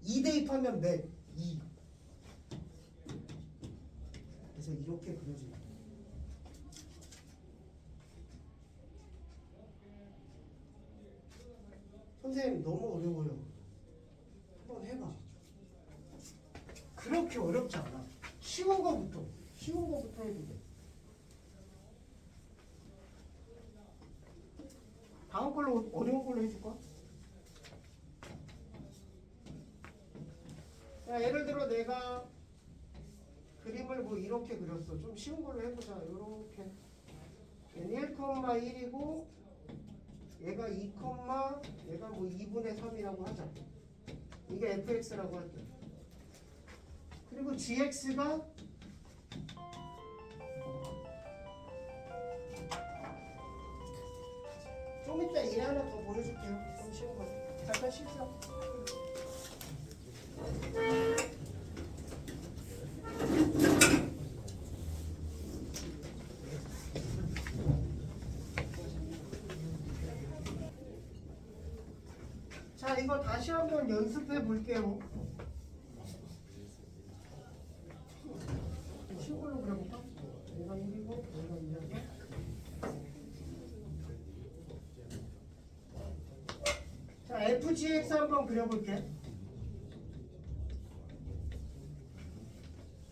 2 대입하면 몇? 2. 그래서 이렇게 그려집니다. 선생님 너무 어려워요. 한번 해봐. 그렇게 어렵지 않아. 쉬운 거부터 해도 돼. 다음 걸로 어려운 걸로 해줄까? 자, 예를 들어 내가 그림을 뭐 이렇게 그렸어. 좀 쉬운 걸로 해보자. 이렇게 1,1이고 얘가 2, 얘가 뭐 2분의 3이라고 하자. 이게 fx라고 할게. 그리고 gx가 좀 이따 일 하나 더 보여줄게요. 좀 쉬운 거. 잠깐 쉬자. 자, 이거 다시 한번 연습해 볼게요. 쉬운 걸로 그려볼까? 얘가 1이고 얘가 2라서. 자, FGX 한번 그려볼게.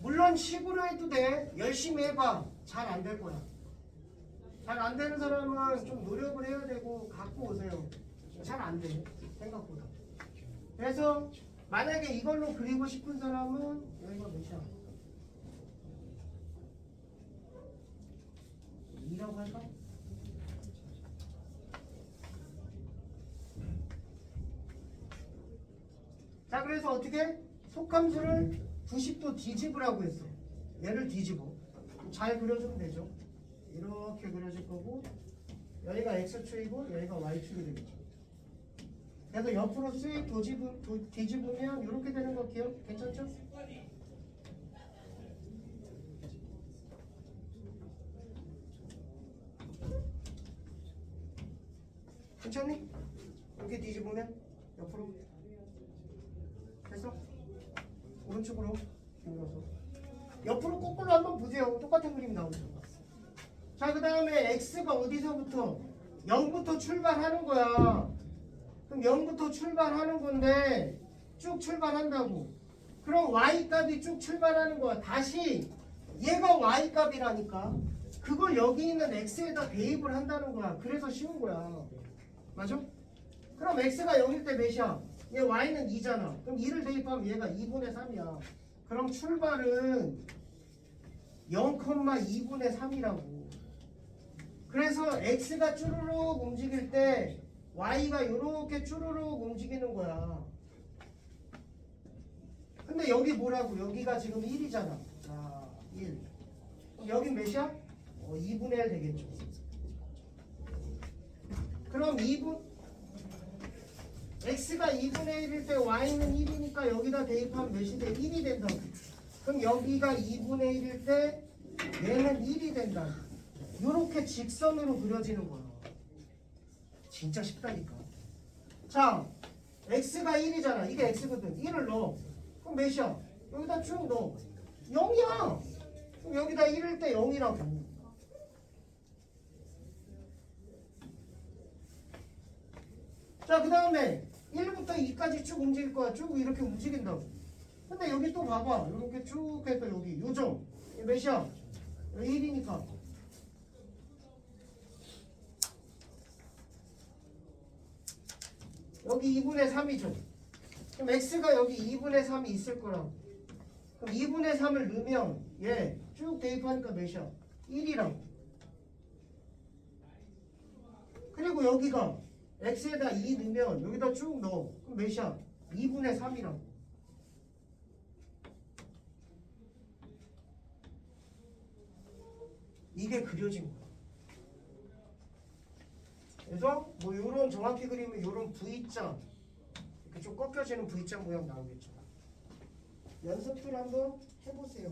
물론 식으로 해도 돼. 열심히 해봐. 잘 안 될 거야. 잘 안 되는 사람은 좀 노력을 해야 되고 갖고 오세요. 잘 안 돼. 생각보다. 그래서 만약에 이걸로 그리고 싶은 사람은 여기가 몇이야? 2라고 할까? 자, 그래서 어떻게? 속함수를 90도 뒤집으라고 했어. 얘를 뒤집어. 잘 그려주면 되죠. 이렇게 그려질 거고 여기가 x축이고 여기가 y축이 되겠죠. 그래서 옆으로 쓱 뒤집으면 이렇게 되는 거 기억? 괜찮죠? 괜찮니? 이렇게 뒤집으면 옆으로 됐어? 오른쪽으로 기울어서 옆으로 거꾸로 한번 보세요. 똑같은 그림 나오죠. 자, 그 다음에 x가 어디서부터? 0부터 출발하는 거야. 그럼 0부터 출발하는 건데 쭉 출발한다고. 그럼 y값이 쭉 출발하는 거야. 다시 얘가 y값이라니까. 그걸 여기 있는 x에다 대입을 한다는 거야. 그래서 쉬운 거야. 맞아? 그럼 x가 0일 때 몇이야? 얘 y는 2잖아. 그럼 2를 대입하면 얘가 2분의 3이야. 그럼 출발은 0,2분의 3이라고. 그래서 x가 쭈루룩 움직일 때 y가 이렇게 쭈루룩 움직이는 거야. 근데 여기 뭐라고? 여기가 지금 1이잖아. 자, 1. 그럼 여긴 몇이야? 2분의 1 되겠죠. 그럼 x가 2분의 1일 때 y는 1이니까 여기다 대입하면 몇이 돼? 1이 된다고. 그럼 여기가 2분의 1일 때 얘는 1이 된다. 이렇게 직선으로 그려지는 거야. 진짜 쉽다니까. 자, x가 1이잖아. 이게 x거든. 1을 넣어. 그럼 몇이야? 여기다 쭉 넣어. 0이야. 그럼 여기다 1일 때 0이라고. 자, 그 다음에 1부터 2까지 쭉 움직일 거야. 쭉 이렇게 움직인다고. 근데 여기 또 봐봐. 이렇게 쭉 해서 여기 요점 몇이야? 1이니까. 여기 2분의 3이죠. 그럼 x가 여기 2분의 3이 있을 거라고. 그럼 2분의 3을 넣으면 얘 쭉 대입하니까 몇이야? 1이라고. 그리고 여기가 x에다 2 넣으면 여기다 쭉 넣어. 그럼 몇이야? 2분의 3이라고. 이게 그려진 거야. 그래서 뭐 요런 정확히 그리면 요런 V자 이렇게 좀 꺾여지는 V자 모양 나오겠죠. 연습을 한번 해보세요.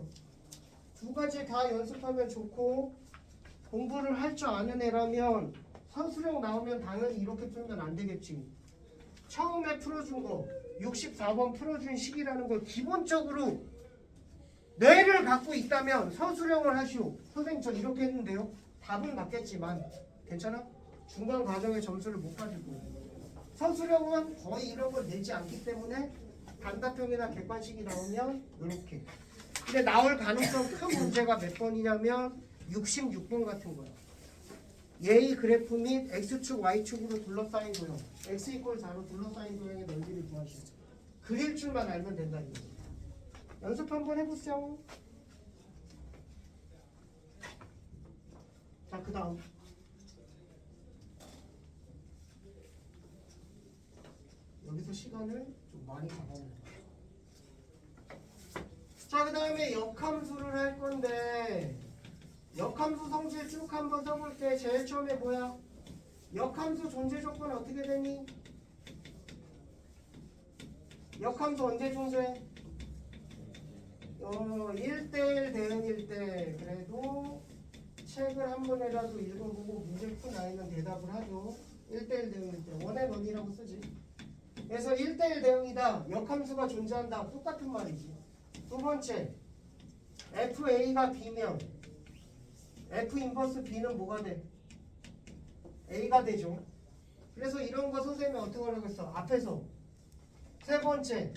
두 가지 다 연습하면 좋고, 공부를 할 줄 아는 애라면 서술형 나오면 당연히 이렇게 풀면 안 되겠지. 처음에 풀어준 거 64번 풀어준 식이라는 걸 기본적으로 뇌를 갖고 있다면 서술형을 하시오. 선생님 저 이렇게 했는데요. 답은 맞겠지만 괜찮아? 중간 과정의 점수를 못 가지고. 서술형은 거의 이런 걸 내지 않기 때문에 단답형이나 객관식이 나오면 이렇게. 근데 나올 가능성 큰 문제가 몇 번이냐면 66번 같은 거야. 얘의 그래프 및 x축, y축으로 둘러싸인 도형, x 이퀄 4로 둘러싸인 도형의 넓이를 구하시오. 그릴 줄만 알면 된다 이거. 연습 한번 해보세요. 자, 그 다음 여기서 시간을 좀 많이 잡아옵니다. 자, 그 다음에 역함수를 할 건데, 역함수 성질 쭉 한번 써볼 때 제일 처음에 뭐야? 역함수 존재 조건 어떻게 되니? 역함수 언제 존재? 1대1 대응일 때 그래도 책을 한 번이라도 읽어보고 문제 푼 아이는 대답을 하죠. 1대1 대응일 때 원앤 원이라고 쓰지. 그래서 1대1 대응이다. 역함수가 존재한다. 똑같은 말이지. 두 번째, FA가 B면 F 인버스 B는 뭐가 돼? A가 되죠. 그래서 이런 거 선생님이 어떻게 하라고 했어? 앞에서. 세 번째,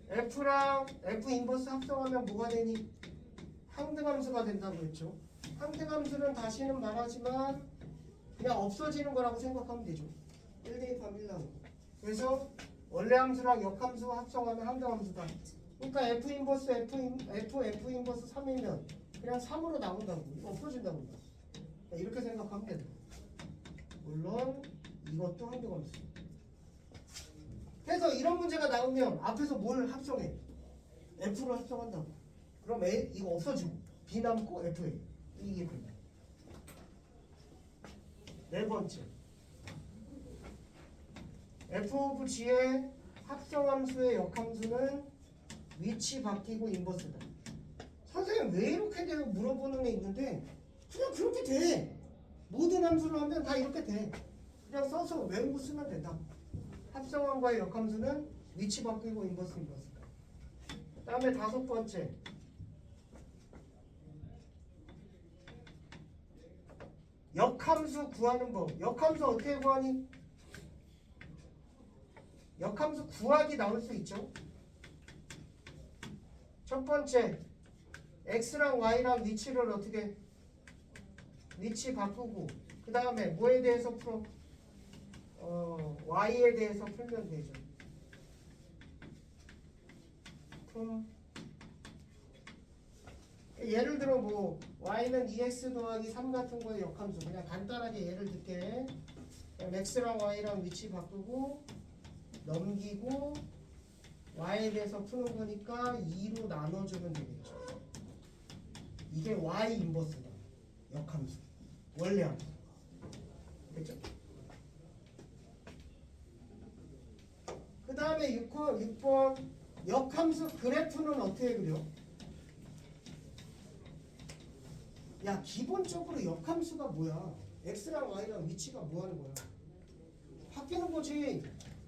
F랑 F 인버스 합성하면 뭐가 되니? 항등함수가 된다고 했죠. 항등함수는 다시는 말하지만 그냥 없어지는 거라고 생각하면 되죠. 1대입하면 1 나오고. 그래서 원래 함수랑 역함수 합성하면 항등함수다. 그러니까 F 인버스 F 인버스 3이면 그냥 3으로 나온다고. 이거 없어진다고. 이렇게 생각하면 된다. 물론 이것도 항등함수. 그래서 이런 문제가 나오면 앞에서 뭘 합성해? F로 합성한다고. 그럼 A 이거 없어지고 B 남고 FA 이게 됩니다. 네 번째, F 오브 G의 합성함수의 역함수는 위치 바뀌고 인버스다. 선생님 왜 이렇게 돼요? 물어보는 애 있는데 그냥 그렇게 돼. 모든 함수를 하면 다 이렇게 돼. 그냥 써서 외우고 쓰면 된다. 합성함과의 역함수는 위치 바뀌고 인버스. 그 다음에 다섯 번째, 역함수 구하는 법. 역함수 어떻게 구하니? 역함수 구하기 나올 수 있죠. 첫 번째, x랑 y랑 위치를 어떻게? 위치 바꾸고 그 다음에 뭐에 대해서 풀어? y에 대해서 풀면 되죠. 그럼 예를 들어 뭐 y는 2x 더하기 3 같은 거의 역함수. 그냥 간단하게 예를 들게 x랑 y랑 위치 바꾸고 넘기고 y에 대해서 푸는 거니까 2로 나눠주면 되겠죠. 이게 y 인버스다. 역함수. 원래 함수. 됐죠? 그 다음에 6번 역함수 그래프는 어떻게 그려? 야, 기본적으로 역함수가 뭐야? x랑 y랑 위치가 뭐 하는 거야? 바뀌는 거지.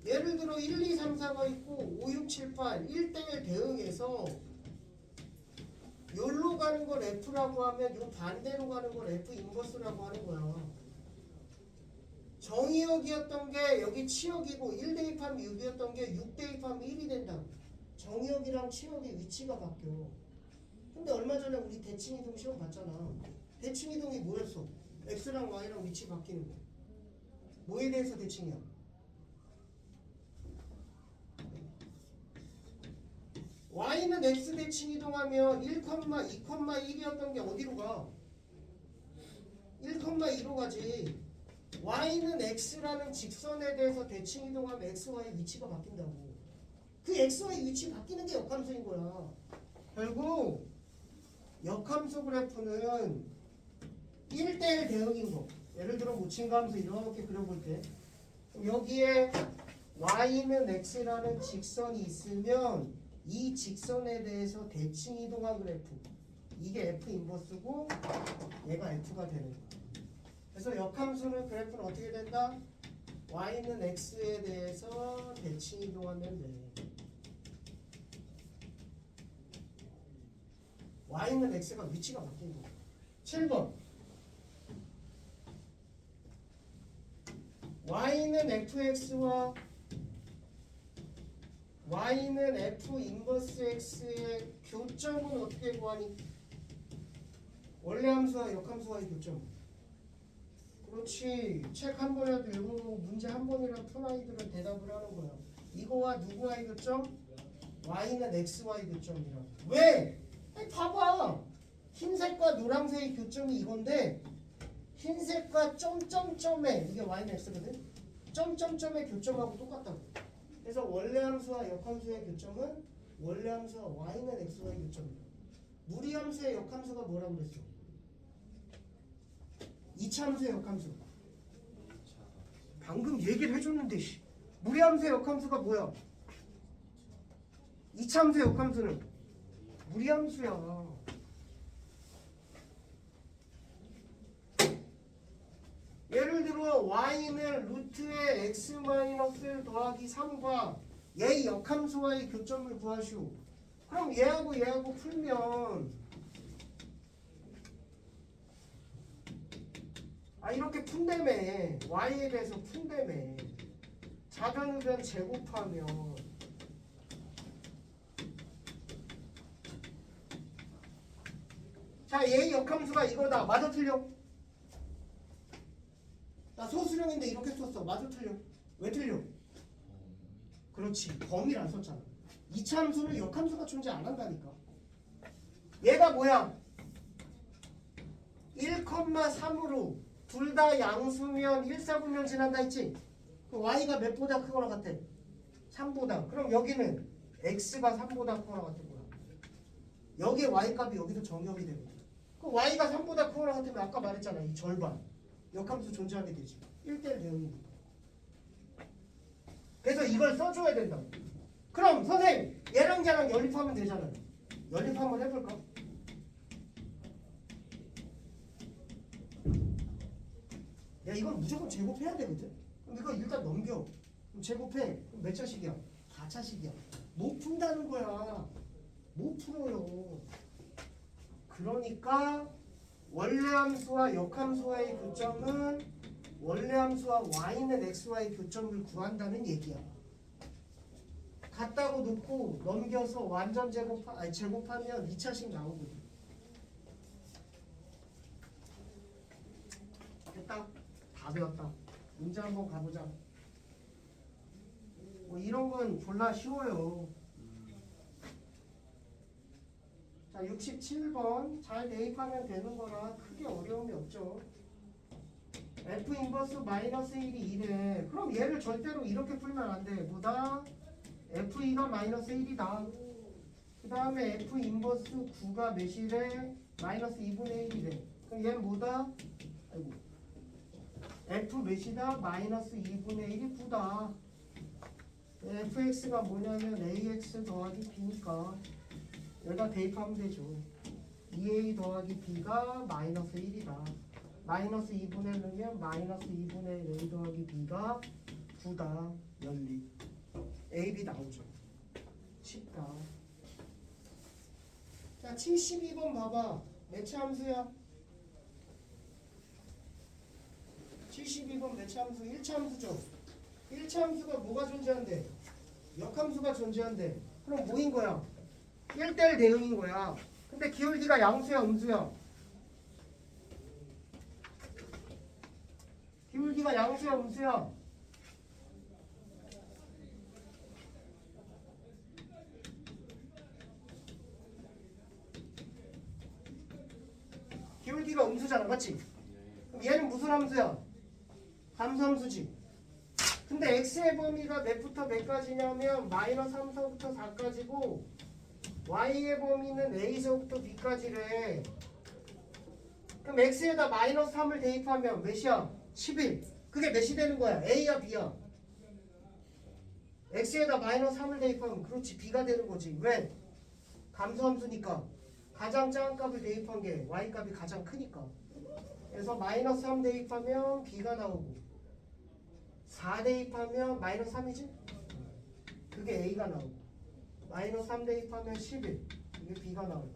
예를 들어 1, 2, 3, 4가 있고 5, 6, 7, 8 1대1 대응해서 요로 가는 걸 F라고 하면 요 반대로 가는 걸 F 인버스라고 하는 거야. 정의역이었던 게 여기 치역이고 1 대입하면 6이었던 게 6 대입하면 1이 된다. 정의역이랑 치역의 위치가 바뀌어. 근데 얼마 전에 우리 대칭이동 시험 봤잖아. 대칭이동이 뭐였어? X랑 Y랑 위치 바뀌는 거. 뭐에 대해서 대칭이야? y는 x 대칭 이동하면 1, 2,1이었던 게 어디로 가? 1,2로 가지. y는 x라는 직선에 대해서 대칭 이동하면 x, y 위치가 바뀐다고. 그 x, y 위치 바뀌는 게 역함수인 거야. 결국 역함수 그래프는 1대1 대응인 거. 예를 들어 모친감수 이렇게 그려볼 때 여기에 y는 x라는 직선이 있으면 이 직선에 대해서 대칭 이동한 그래프, 이게 f 인버스고 얘가 f가 되는 거야. 그래서 역함수는 그래프는 어떻게 된다? y는 x에 대해서 대칭 이동하면 돼. y는 x가 위치가 바뀐 거야. 7번 y는 fx와 y는 f 인버스 x의 교점은 어떻게 구하니? 원래 함수와 역함수와의 교점. 그렇지. 책 한 번이라도 읽고 문제 한 번이라도 푼 아이들은 대답을 하는 거야. 이거와 누구와의 교점? y는 x와의 교점이라고. 왜? 아니, 봐봐. 흰색과 노란색의 교점이 이건데 흰색과 점점점의 이게 y는 x거든. 점점점의 교점하고 똑같다고. 그래서 원래 함수와 역함수의 교점은 원래 함수와 y는 x와의 교점이다. 무리함수의 역함수가 뭐라고 그랬어? 2차 함수의 역함수. 방금 얘기를 해줬는데 무리함수의 역함수가 뭐야? 2차 함수의 역함수는 무리함수야. 예를 들어 y는 루트의 x-1 더하기 3과 얘의 역함수와의 교점을 구하시오. 그럼 얘하고 풀면 이렇게 푼다며. y에 대해서 푼다며. 좌변우변 제곱하면 자 얘의 역함수가 이거다. 맞아 틀려? 나 소수령인데 이렇게 썼어. 맞아 틀려? 왜 틀려? 그렇지. 범위를 안 썼잖아. 2차 함수는 역함수가 존재 안 한다니까. 얘가 뭐야? 1,3으로 둘 다 양수면 1사분면 지난다 했지? 그럼 y가 몇보다 크거나 같아? 3보다. 그럼 여기는 x가 3보다 크거나 같은 거야. 여기에 y값이 여기서 정역이 되거든. 그럼 y가 3보다 크거나 같으면 아까 말했잖아. 이 절반. 역함수 존재하게 되지. 1대1 대응이니까. 그래서 이걸 써줘야 된다고. 그럼 선생님 얘랑 얘랑 연립하면 되잖아요. 연립 한번 해볼까? 야 이건 무조건 제곱해야 되거든. 그럼 이거 일단 넘겨. 그럼 제곱해. 그럼 몇 차식이야? 4차식이야. 못 푼다는 거야. 못 풀어요. 그러니까 원래 함수와 역함수와의 교점은 원래 함수와 y는 x와의 교점을 구한다는 얘기야. 같다고 놓고 넘겨서 완전 제곱하면 2차식 나오거든. 됐다. 다 배웠다. 문제 한번 가보자. 뭐 이런 건 졸라 쉬워요. 자, 67번 잘 대입하면 되는 거라 크게 어려움이 없죠. f 인버스 마이너스 1이 2래. 그럼 얘를 절대로 이렇게 풀면 안 돼. 뭐다? f2가 마이너스 1이다. 그 다음에 f 인버스 9가 몇이래? 마이너스 2분의 1이래. 그럼 얘는 뭐다? 아이고. f 몇이다? 마이너스 2분의 1이 9다. fx가 뭐냐면 ax 더하기 b니까 여기다 대입하면 되죠. 2a 더하기 b가 마이너스 1이다. 마이너스 2분의 1 넣으면 마이너스 2분의 1 a 더하기 b가 9다. 연립. a, b 나오죠. 쉽다. 자, 72번 봐봐. 몇 차 함수야? 72번 몇 차 함수? 1차 함수죠. 1차 함수가 뭐가 존재한대? 역함수가 존재한대. 그럼 뭐인 거야? 1대1 대응인 거야. 근데 기울기가 양수야 음수야? 기울기가 양수야 음수야? 부피가 음수잖아, 맞지? 그럼 얘는 무슨 함수야? 감소함수지. 근데 x의 범위가 몇부터 몇까지냐면 마이너스 3서부터 4까지고 y의 범위는 a서부터 b까지래. 그럼 x에다 마이너스 3을 대입하면 몇이야? 11. 그게 몇이 되는 거야? a야 b야? x에다 마이너스 3을 대입하면 그렇지 b가 되는 거지. 왜? 감소함수니까 가장 작은 값을 대입한 게 y값이 가장 크니까. 그래서 마이너스 3 대입하면 b가 나오고 4 대입하면 마이너스 3이지? 그게 a가 나오고 마이너스 3 대입하면 11 이게 b가 나오고.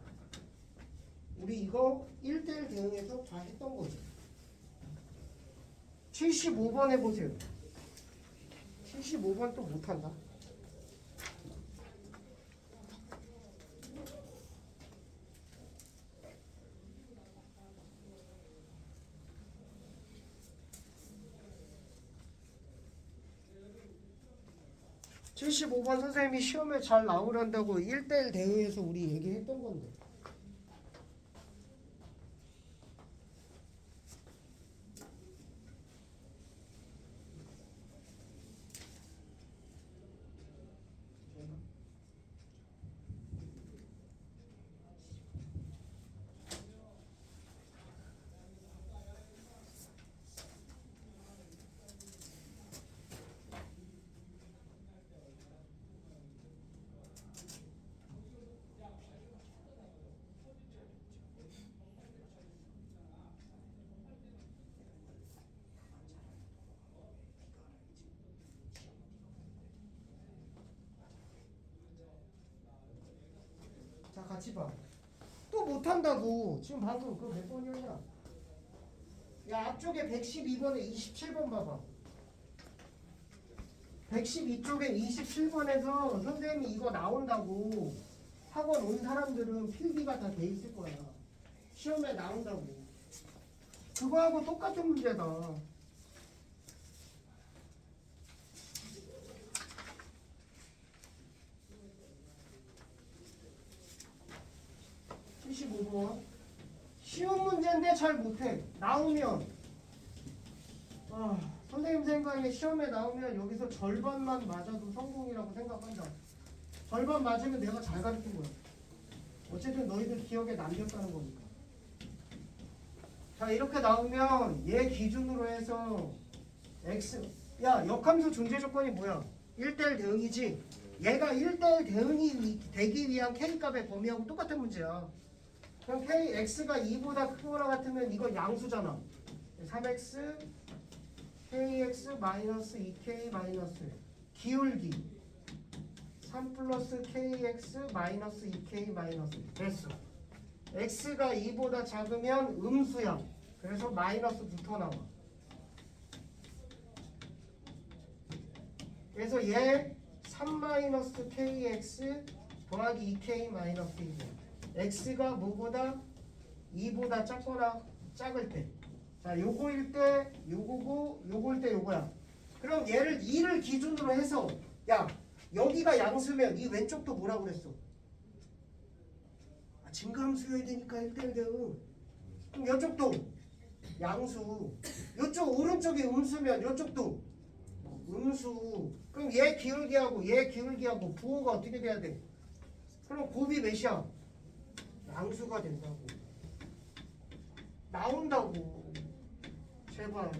우리 이거 1대1 대응해서 다 했던 거지. 75번 해보세요. 75번 또 못한다. (75번) 선생님이 시험에 잘 나오란다고 1대1 대응해서 우리 얘기했던 건데. 자, 같이 봐. 또 못한다고. 지금 방금 그거 몇 번이었냐? 야, 앞쪽에 112번에 27번 봐봐. 112쪽에 27번에서 선생님이 이거 나온다고 학원 온 사람들은 필기가 다 돼 있을 거야. 시험에 나온다고. 그거하고 똑같은 문제다. 쉬운 문제인데 잘 못해. 나오면 선생님 생각에 시험에 나오면 여기서 절반만 맞아도 성공이라고 생각한다. 절반 맞으면 내가 잘 가르친 거야. 어쨌든 너희들 기억에 남겼다는 거니까. 자, 이렇게 나오면 얘 기준으로 해서 x, 야, 역함수 존재 조건이 뭐야? 1대1 대응이지. 얘가 1대1 대응이 되기 위한 k값의 범위하고 똑같은 문제야. 그럼 x가 2보다 크거나 같으면 이거 양수잖아. 3x kx 마이너스 2k 마이너스 기울기 3 플러스 kx 마이너스 2k 마이너스 됐어. x가 2보다 작으면 음수야. 그래서 마이너스 붙어 나와. 그래서 얘 3 마이너스 kx 더하기 2k 마이너스 2야. x가 뭐보다 2보다 작거나 작을 때. 자, 요거일 때 요거고 요거일 때 요거야. 그럼 얘를 2를 기준으로 해서 야, 여기가 양수면 이 왼쪽도 뭐라고 그랬어? 증가함수여야 되니까 1대1 대응. 그럼 요쪽도 양수. 요쪽 오른쪽이 음수면 요쪽도 음수. 그럼 얘 기울기하고 얘 기울기하고 부호가 어떻게 돼야 돼? 그럼 곱이 몇이야? 양수가 된다고. 나온다고. 제발.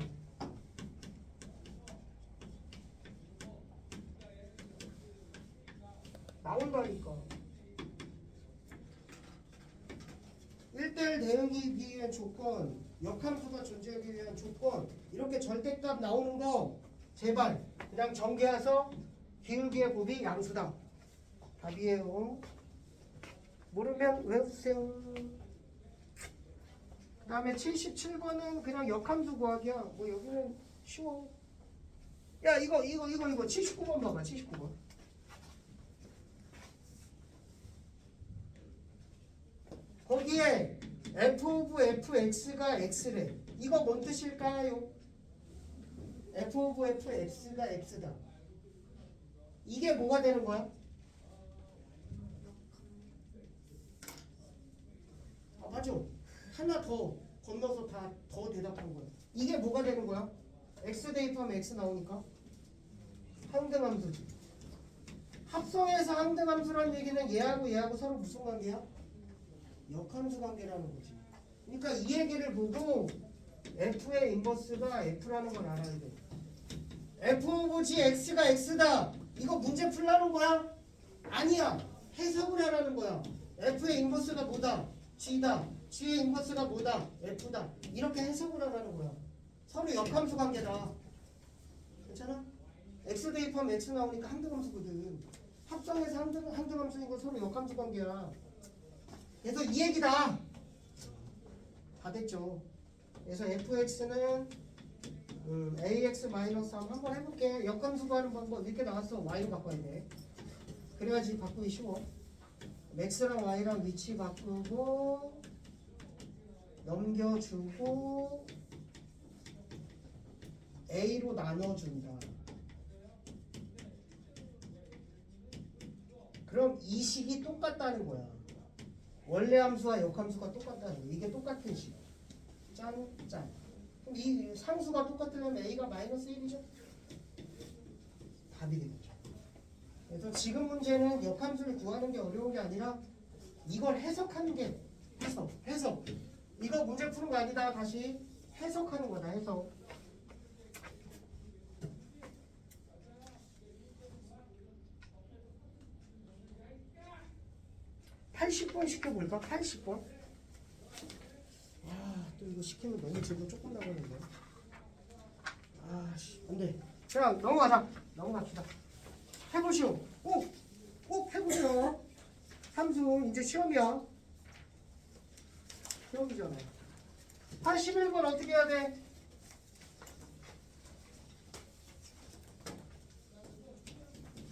나온다니까. 1대1 대응이기 위한 조건, 역함수가 존재하기 위한 조건, 이렇게 절대값 나오는 거 제발 그냥 정리해서 기울기의 곱이 양수다. 답이에요. 모르면 외우세요. 그 다음에 77번은 그냥 역함수 구하기야. 뭐 여기는 쉬워. 야, 이거 79번 봐봐. 79번. 거기에 f of fx가 x래. 이거 뭔 뜻일까요? f of fx가 x다. 이게 뭐가 되는 거야? 맞아. 하나 더 건너서 다 더 대답한 거야. 이게 뭐가 되는 거야? x 대입하면 x 나오니까 항등함수지. 합성해서 항등함수라는 얘기는 얘하고 얘하고 서로 무슨 관계야? 역함수 관계라는 거지. 그러니까 이 얘기를 보고 f의 인버스가 f라는 걸 알아야 돼. f 오브 g x가 x다. 이거 문제 풀라는 거야? 아니야. 해석을 하라는 거야. f의 인버스가 뭐다? g다. g의 인버스가 뭐다? f다. 이렇게 해석을 하라는 거야. 서로 역함수 관계다. 괜찮아? x 대입하면 x 나오니까 항등함수거든. 합성해서 항등함수인 거 서로 역함수 관계야. 그래서 이 얘기다. 다 됐죠. 그래서 fx는 ax-3 한번 해볼게. 역함수 구하는 방법 이렇게 나왔어. y로 바꿔야 돼. 그래야지 바꾸기 쉬워. x랑 y랑 위치 바꾸고 넘겨주고 a로 나눠준다. 그럼 이 식이 똑같다는 거야. 원래 함수와 역함수가 똑같다는 거야. 이게 똑같은 식. 짠, 짠. 그럼 이 상수가 똑같으려면 a가 -1이죠? 답이 되겠죠. 그래서 지금 문제는 역함수를 구하는 게 어려운 게 아니라 이걸 해석하는 게 해석. 이거 문제 푸는 거 아니다. 다시 해석하는 거다. 해석. (80번) 시켜볼까? 80번? 또 이거 시키면 너무 질문 조금 나가는데. 안돼. 그냥 넘어갑시다. 해보시오. 꼭 해보시오. 삼수 이제 시험이야. 시험이잖아. 81번 어떻게 해야 돼?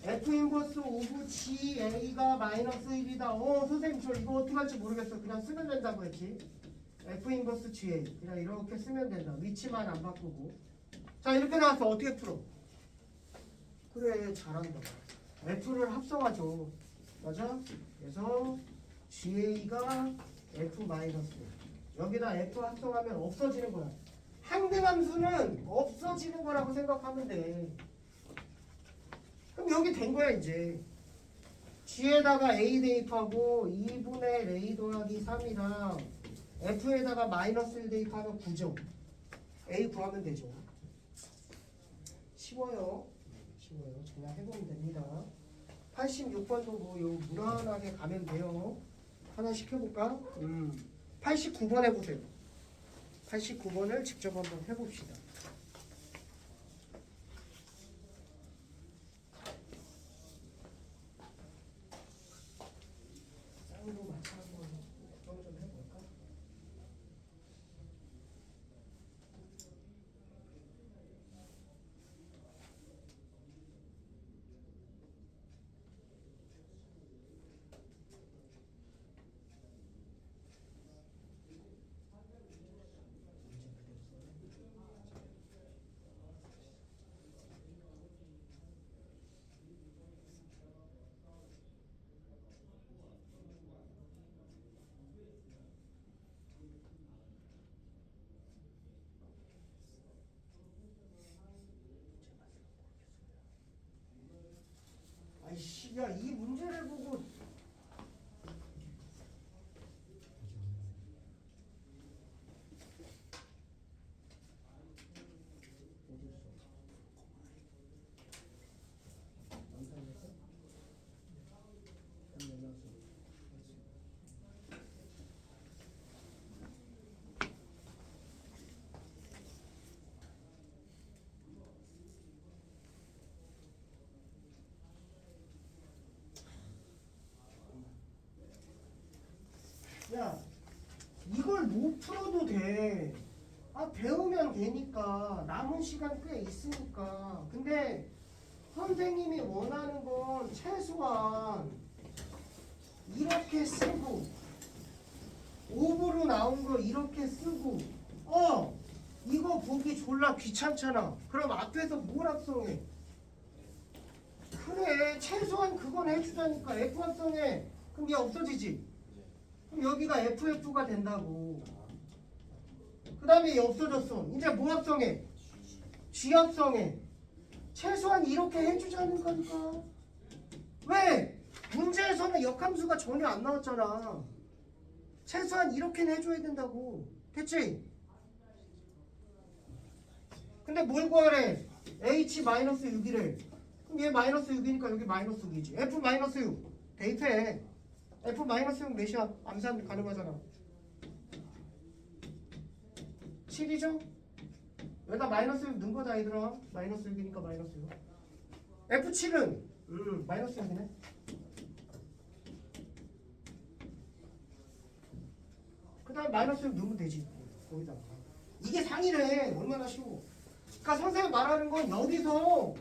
f 인버스 오브 g a가 -1이다. 선생님 저 이거 어떻게 할지 모르겠어. 그냥 쓰면 된다고 했지. f 인버스 g a 그냥 이렇게 쓰면 된다. 위치만 안 바꾸고. 자 이렇게 나왔어. 어떻게 풀어? 그래 잘한다. f를 합성하죠. 맞아? 그래서 ga가 f 여기다 f 합성하면 없어지는 거야. 항등함수는 없어지는 거라고 생각하면 돼. 그럼 여기 된 거야 이제. g에다가 a 대입하고 2분의 a 더하기 3이랑 f에다가 -1 대입하면 9죠. a 구하면 되죠. 쉬워요. 그냥 해보면 됩니다. 86번도 뭐 무난하게 가면 돼요. 하나 시켜볼까? 89번 해보세요. 89번을 직접 한번 해봅시다. 쌍으로 맞춰 한번 좀 해볼까? 아이씨, 야, 이 문제를 보고 야, 이걸 못 풀어도 돼. 배우면 되니까. 남은 시간 꽤 있으니까. 근데 선생님이 원하는 건 최소한 이렇게 쓰고 5부로 나온 거 이렇게 쓰고 이거 보기 졸라 귀찮잖아. 그럼 앞에서 뭘 합성해? 그래, 최소한 그건 해주자니까. F 합성해. 그럼 얘 없어지지? 그럼 여기가 FF가 된다고. 그 다음에 얘 없어졌어. 이제 뭐 합성해? G 합성해. 최소한 이렇게 해주자는 거니까. 왜? 문제에서는 역함수가 전혀 안 나왔잖아. 최소한 이렇게는 해줘야 된다고. 됐지? 근데 뭘 구하래? H-6이래. 그럼 얘 마이너스 6이니까 여기 마이너스 6이지. F-6 대입해. F-6 몇이야? 암산 가능하잖아. 7이죠? 여기다 마이너스 6 넣은 거다 얘들아. 마이너스 6이니까 마이너스 6. F7은 마이너스 6이네. 그 다음에 마이너스 6 넣으면 되지. 거기다가. 이게 상이래. 얼마나 쉬워. 그러니까 선생님 말하는 건 여기서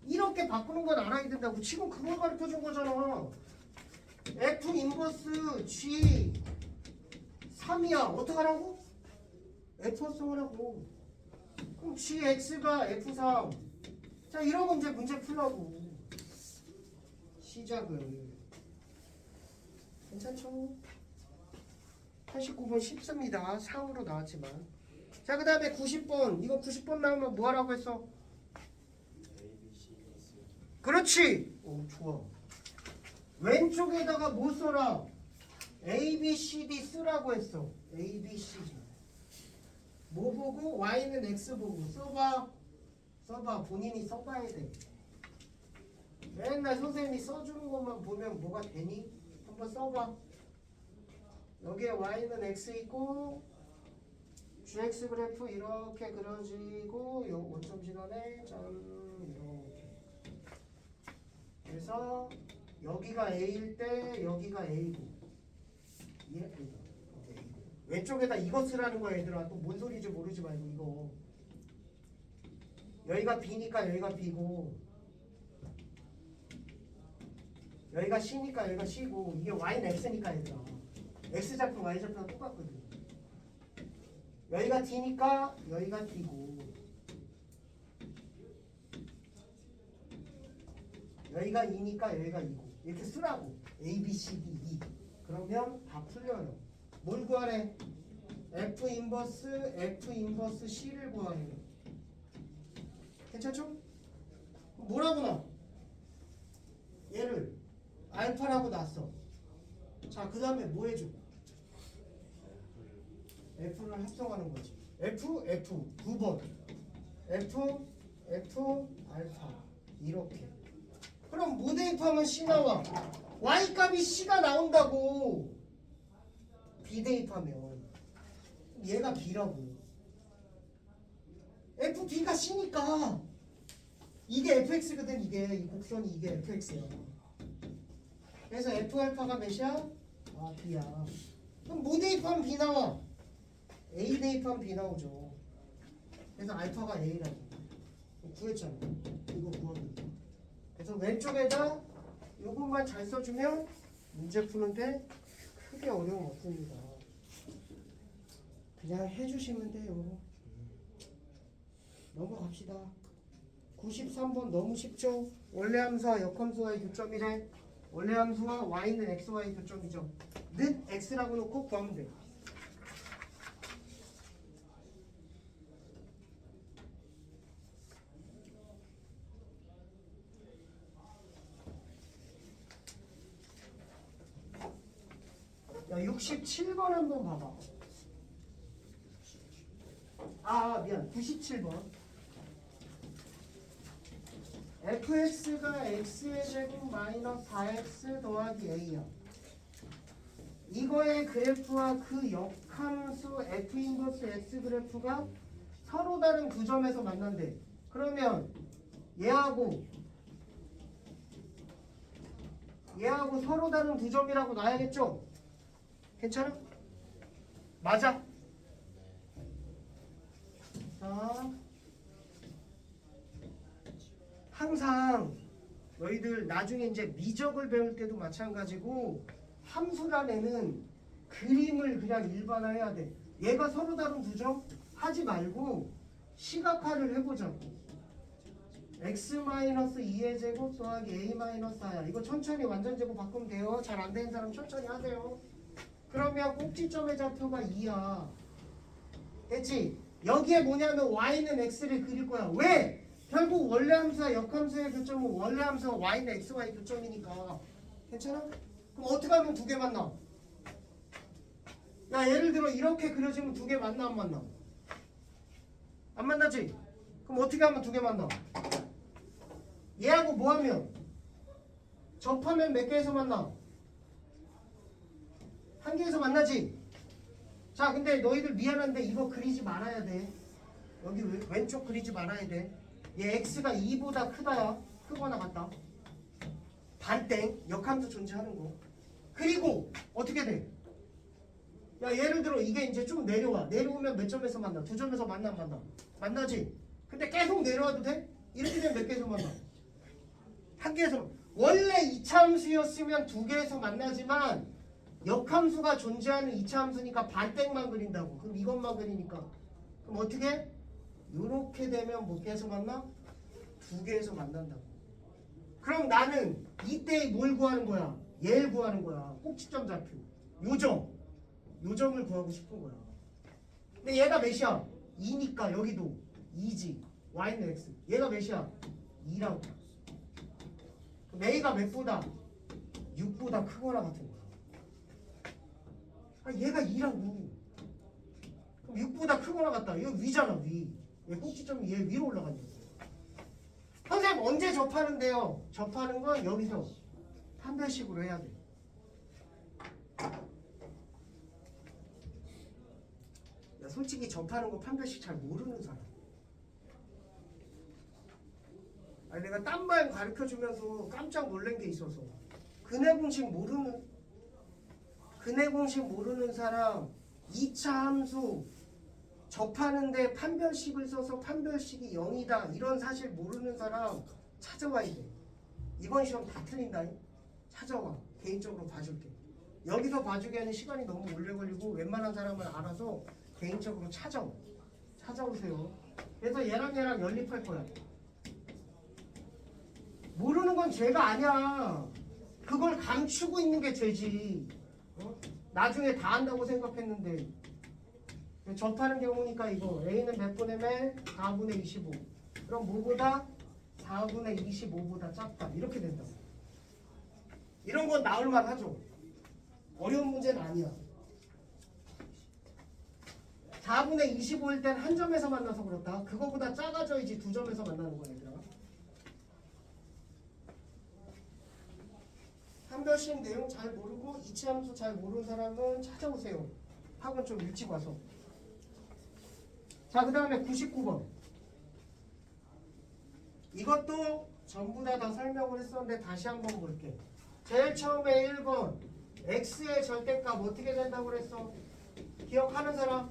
이렇게 바꾸는 건 알아야 된다고. 지금 그걸 가르쳐 준 거잖아. F 인버스 G 3이야. 어떡하라고? F 합성하라고. 그럼 GX가 F3. 자, 이러면 이제 문제 풀라고. 시작을. 괜찮죠? 89번 쉽습니다. 상으로 나왔지만. 자, 그 다음에 90번. 이거 90번 나오면 뭐 하라고 했어? 그렇지. 오, 좋아. 왼쪽에다가 뭐 써라? A, B, C, D 쓰라고 했어. A, B, C, D. 뭐 보고? Y는 X 보고. 써봐. 써봐. 본인이 써봐야 돼. 맨날 선생님이 써주는 것만 보면 뭐가 되니? 한번 써봐. 여기에 Y는 X 있고 GX 그래프 이렇게 그려지고 요 원점 진원에 이렇게. 그래서 여기가 A일 때 여기가 A고 이해? 왼쪽에다 이거 쓰라는 거야 얘들아. 또 뭔 소리인지 모르지 말고 이거. 여기가 B니까 여기가 B고 여기가 C니까 여기가 C고 이게 Y는 X니까 얘들아. X좌표 Y좌표가 똑같거든. 여기가 D니까 여기가 D고 여기가 2니까 여기가 2고 이렇게 쓰라고. A, B, C, D, E. 그러면 다 풀려요. 뭘 구하래? F 인버스 C를 구하래. 괜찮죠? 뭐라고 나? 얘를 알파라고 놨어. 자, 그 다음에 뭐 해줘? F를 합성하는 거지. F 9번. F 알파 이렇게. 그럼 뭐 대입하면 C 나와? Y 값이 C가 나온다고. B 대입하면 얘가 B라고. FB가 C니까 이게 FX거든. 이게 이 곡선이 이게 FX야. 그래서 F 알파가 몇이야? 아, B야. 그럼 뭐 대입하면 B 나와? A 대입하면 B 나오죠. 그래서 알파가 A라고 구했잖아. 이거 구하면. 그래서 왼쪽에다 요것만 잘 써주면 문제 푸는데 크게 어려움 없습니다. 그냥 해주시면 돼요. 넘어갑시다. 93번 너무 쉽죠? 원래 함수와 역함수와의 교점이래. 원래 함수와 y는 x와의 교점이죠. 는 x라고 놓고 구하면 돼. 야, 67번 한번 봐봐. 아, 미안. 97번. fx가 x의 제곱 마이너스 4x 더하기 a야. 이거의 그래프와 그 역함수 f 인버스 x 그래프가 서로 다른 두 점에서 만난대. 그러면 얘하고 서로 다른 두 점이라고 놔야겠죠? 괜찮아? 맞아? 자, 항상 너희들 나중에 이제 미적을 배울 때도 마찬가지고 함수란에는 그림을 그냥 일반화해야 돼. 얘가 서로 다른 두 점 하지 말고 시각화를 해보자고. x-2의 제곱 더하기 a-4야. 이거 천천히 완전 제곱 바꾸면 돼요. 잘 안 되는 사람 천천히 하세요. 그러면 꼭지점의 좌표가 2야. 됐지? 여기에 뭐냐면 y는 x를 그릴 거야. 왜? 결국 원래 함수와 역함수의 교점은 원래 함수와 y는 xy 교점이니까. 괜찮아? 그럼 어떻게 하면 두 개 만나? 야, 예를 들어 이렇게 그려지면 두 개 만나 안 만나? 안 만나지? 그럼 어떻게 하면 두 개 만나? 얘하고 뭐 하면? 접하면 몇 개에서 만나? 한 개에서 만나지? 자, 근데 너희들 미안한데 이거 그리지 말아야 돼. 여기 왼쪽 그리지 말아야 돼. 얘 x가 2보다 크다야. 크거나 같다. 반땡. 역함수 존재하는 거. 그리고 어떻게 돼? 야, 예를 들어 이게 이제 좀 내려와. 내려오면 몇 점에서 만나? 두 점에서 만나 안 만나? 만나지? 근데 계속 내려와도 돼? 이렇게 되면 몇 개에서 만나? 한 개에서. 원래 2차 함수였으면 두 개에서 만나지만 역함수가 존재하는 2차 함수니까 반땡만 그린다고. 그럼 이것만 그리니까. 그럼 어떻게? 요렇게 되면 몇 개에서 만나? 두 개에서 만난다고. 그럼 나는 이때 뭘 구하는 거야? 얘를 구하는 거야. 꼭지점 좌표. 요점을 구하고 싶은 거야. 근데 얘가 몇이야? 2니까 여기도 2지. y는 x. 얘가 몇이야? 2라고. 그럼 a가 몇보다? 6보다 크거나 같은 거야. 아, 얘가 2라고. 그럼 6보다 크거나 같다. 이거 위잖아, 위. 얘 꼭지점이 얘 위로 올라간다고. 선생님 언제 접하는데요? 접하는 건 여기서 판별식으로 해야 돼. 야, 솔직히 접하는 거 판별식 잘 모르는 사람. 아니, 내가 딴말 가르쳐주면서 깜짝 놀란 게 있어서 근해 공식 모르는 사람 2차 함수 접하는데 판별식을 써서 판별식이 0이다 이런 사실 모르는 사람 찾아와야 돼. 이번 시험 다 틀린다. 찾아와. 개인적으로 봐줄게. 여기서 봐주기에는 시간이 너무 오래 걸리고 웬만한 사람은 알아서 개인적으로 찾아오세요. 그래서 얘랑 연립할 거야. 모르는 건 죄가 아니야. 그걸 감추고 있는 게 죄지. 나중에 다 한다고 생각했는데. 접하는 경우니까 이거 A는 몇 분의 매? 4분의 25. 그럼 뭐보다? 4분의 25보다 작다. 이렇게 된다고. 이런 건 나올만 하죠. 어려운 문제는 아니야. 4분의 25일 땐 한 점에서 만나서 그렇다. 그거보다 작아져야지 두 점에서 만나는 거야, 얘들아. 판별식 내용 잘 모르고 이치함수 잘 모르는 사람은 찾아오세요. 학원 좀 일찍 와서. 자, 그 다음에 99번. 이것도 전부 다 설명을 했었는데 다시 한번 볼게. 제일 처음에 1번 x의 절대값 어떻게 된다고 그랬어? 기억하는 사람?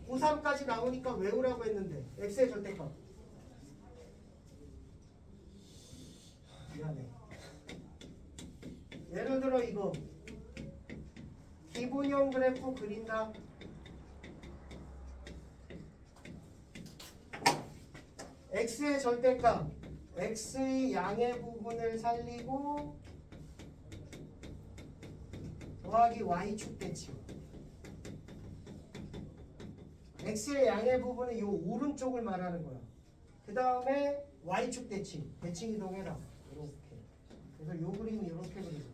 고3까지 나오니까 외우라고 했는데 x의 절대값. 미안해. 예를 들어 이거 기본형 그래프 그린다. x의 절대값, x의 양의 부분을 살리고 더하기 y축 대칭. x의 양의 부분은 이 오른쪽을 말하는 거야. 그 다음에 y축 대칭, 대칭 이동해라. 이렇게. 그래서 이 그림이 이렇게 그려져.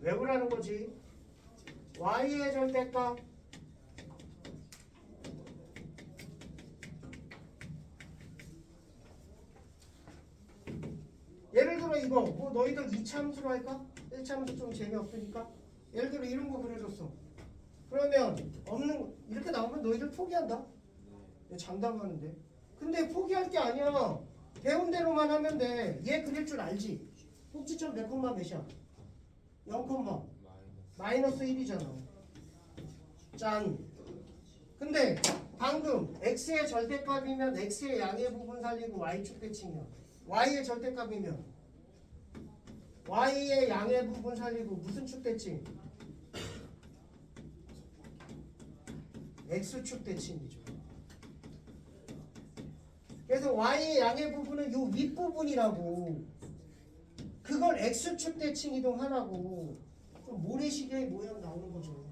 외우라는 거지. y의 절대값 예를 들어 이거 뭐 너희들 2차 함수로 할까? 1차 함수 좀 재미없으니까 예를 들어 이런 거 그려줬어. 그러면 없는 이렇게 나오면 너희들 포기한다. 장담하는데. 근데 포기할 게 아니야. 배운 대로만 하면 돼. 얘 그릴 줄 알지? 꼭지점 몇 콤마 몇이야? 0 콤마 마이너스 1이잖아. 짠. 근데 방금 x의 절대값이면 x의 양의 부분 살리고 y축 대칭이야. y의 절대값이면 y의 양의 부분 살리고 무슨 축 대칭? x축 대칭이죠. 그래서 y의 양의 부분은 요 윗부분이라고. 그걸 x축 대칭 이동하라고. 좀 모래시계의 모양 나오는 거죠.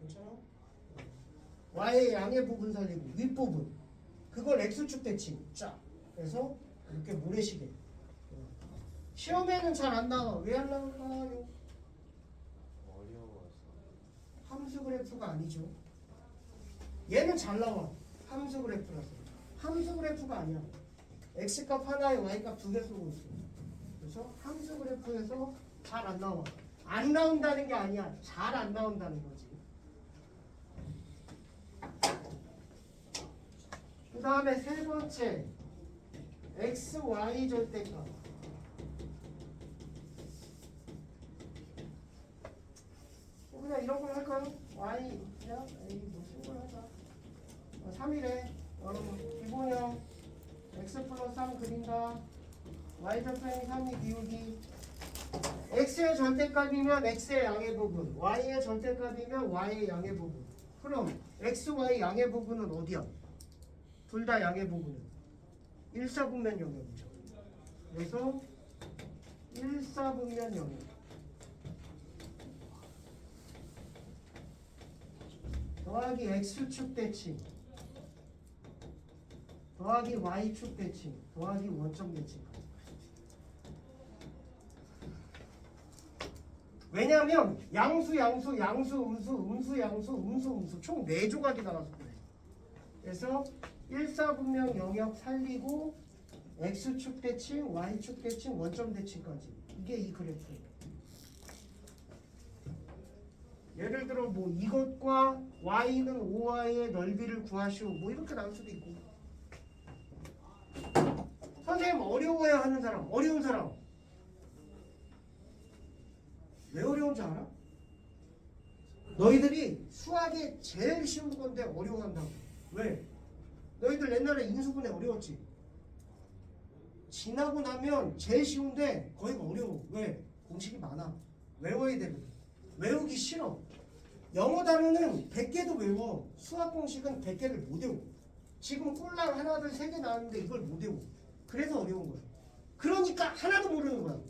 괜찮아? y의 양의 부분 살리고 윗부분 그걸 x축 대칭 쫙 그래서 이렇게 모래시계. 시험에는 잘 안 나와. 왜 안 나올까요? 어려워서. 함수 그래프가 아니죠. 얘는 잘 나와. 함수 그래프라서. 함수 그래프가 아니야. x값 하나에 y값 두 개 쓰고 있어. 그래서 함수 그래프에서 잘 안 나와. 안 나온다는 게 아니야. 잘 안 나온다는 거지. 그 다음에 세 번째 x, y 절대값. 그냥 이런 걸 할까요? y 그냥 a 뭐 신걸 하자. 3이래. 여러분 기본형 x 플러스 3 그린다. y 절편이 3이 비우기. x의 절대값이면 x의 양의 부분, y의 절대값이면 y의 양의 부분. 그럼 x, y 양의 부분은 어디야? 둘 다 양의 부분은 1사분면 영역이죠. 그래서 1사분면 영역 더하기 x축 대칭 더하기 y축 대칭 더하기 원점 대칭. 왜냐면 양수 음수 양수 총 4조각이 나와서 그래. 그래서 1사분면 영역 살리고 x축 대칭 y축 대칭 원점 대칭까지 이게 이 그래프예요. 예를 들어 뭐 이것과 y는 5y의 넓이를 구하시오 뭐 이렇게 나올 수도 있고. 선생님 어려워야 하는 사람 어려운 사람 왜 어려운지 알아? 너희들이 수학이 제일 쉬운 건데 어려워한다고. 왜? 너희들 옛날에 인수분해 어려웠지? 지나고 나면 제일 쉬운데 거기가 어려워. 왜? 공식이 많아. 외워야 되거든. 외우기 싫어. 영어 단어는 100개도 외워. 수학 공식은 100개를 못 외워. 지금 꼴랑 하나 둘 세 개 나왔는데 이걸 못 외워. 그래서 어려운 거야. 그러니까 하나도 모르는 거야.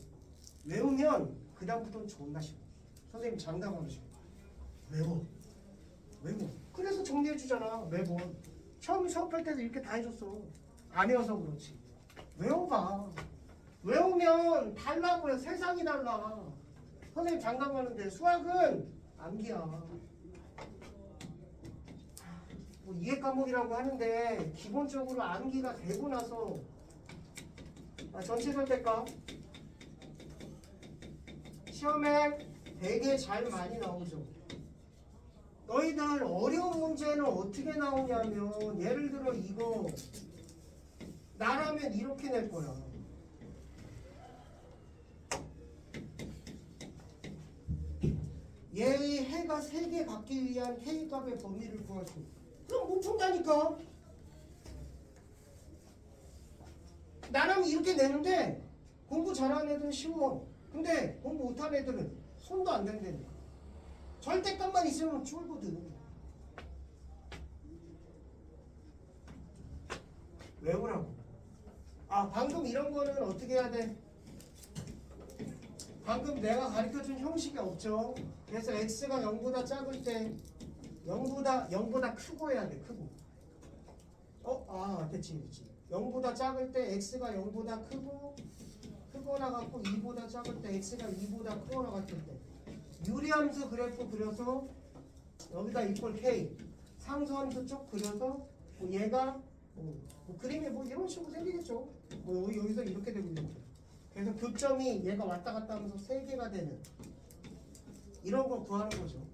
외우면 그 다음부터는 존나 쉬워. 선생님 장담하고 싶어. 외워. 그래서 정리해 주잖아 매번. 처음 수업할 때도 이렇게 다 해줬어. 안 외워서 그렇지. 외워봐. 외우면 달라 보여. 세상이 달라. 선생님 장담하는데 수학은 암기야. 뭐 이해 과목이라고 하는데 기본적으로 암기가 되고 나서 전체 절대값 시험에 되게 잘 많이 나오죠. 너희들 어려운 문제는 어떻게 나오냐면 예를 들어 이거 나라면 이렇게 낼 거야. 얘의 해가 3개 갖기 위한 K값의 범위를 구하시오. 그럼 못 푼다니까. 나라면 이렇게 내는데 공부 잘하는 애들은 쉬워. 근데 공부 못하는 애들은 손도 안 된다니까. 절대값만 있으면 쫄거든. 외우라고. 방금 이런 거는 어떻게 해야 돼? 방금 내가 가르쳐준 형식이 없죠. 그래서 x가 0보다 작을 때 0보다 크고 해야 돼. 크고. 됐지. 0보다 작을 때 x가 0보다 크거나 같고 2보다 작을 때 x가 2보다 크거나 같을 때 유리함수 그래프 그려서 여기다 이퀄 k 상수함수 쪽 그려서 얘가 그림이 뭐 이런 식으로 생기겠죠. 여기서 이렇게 되고 이렇게. 그래서 교점이 얘가 왔다 갔다 하면서 3개가 되는 이런 거 구하는 거죠.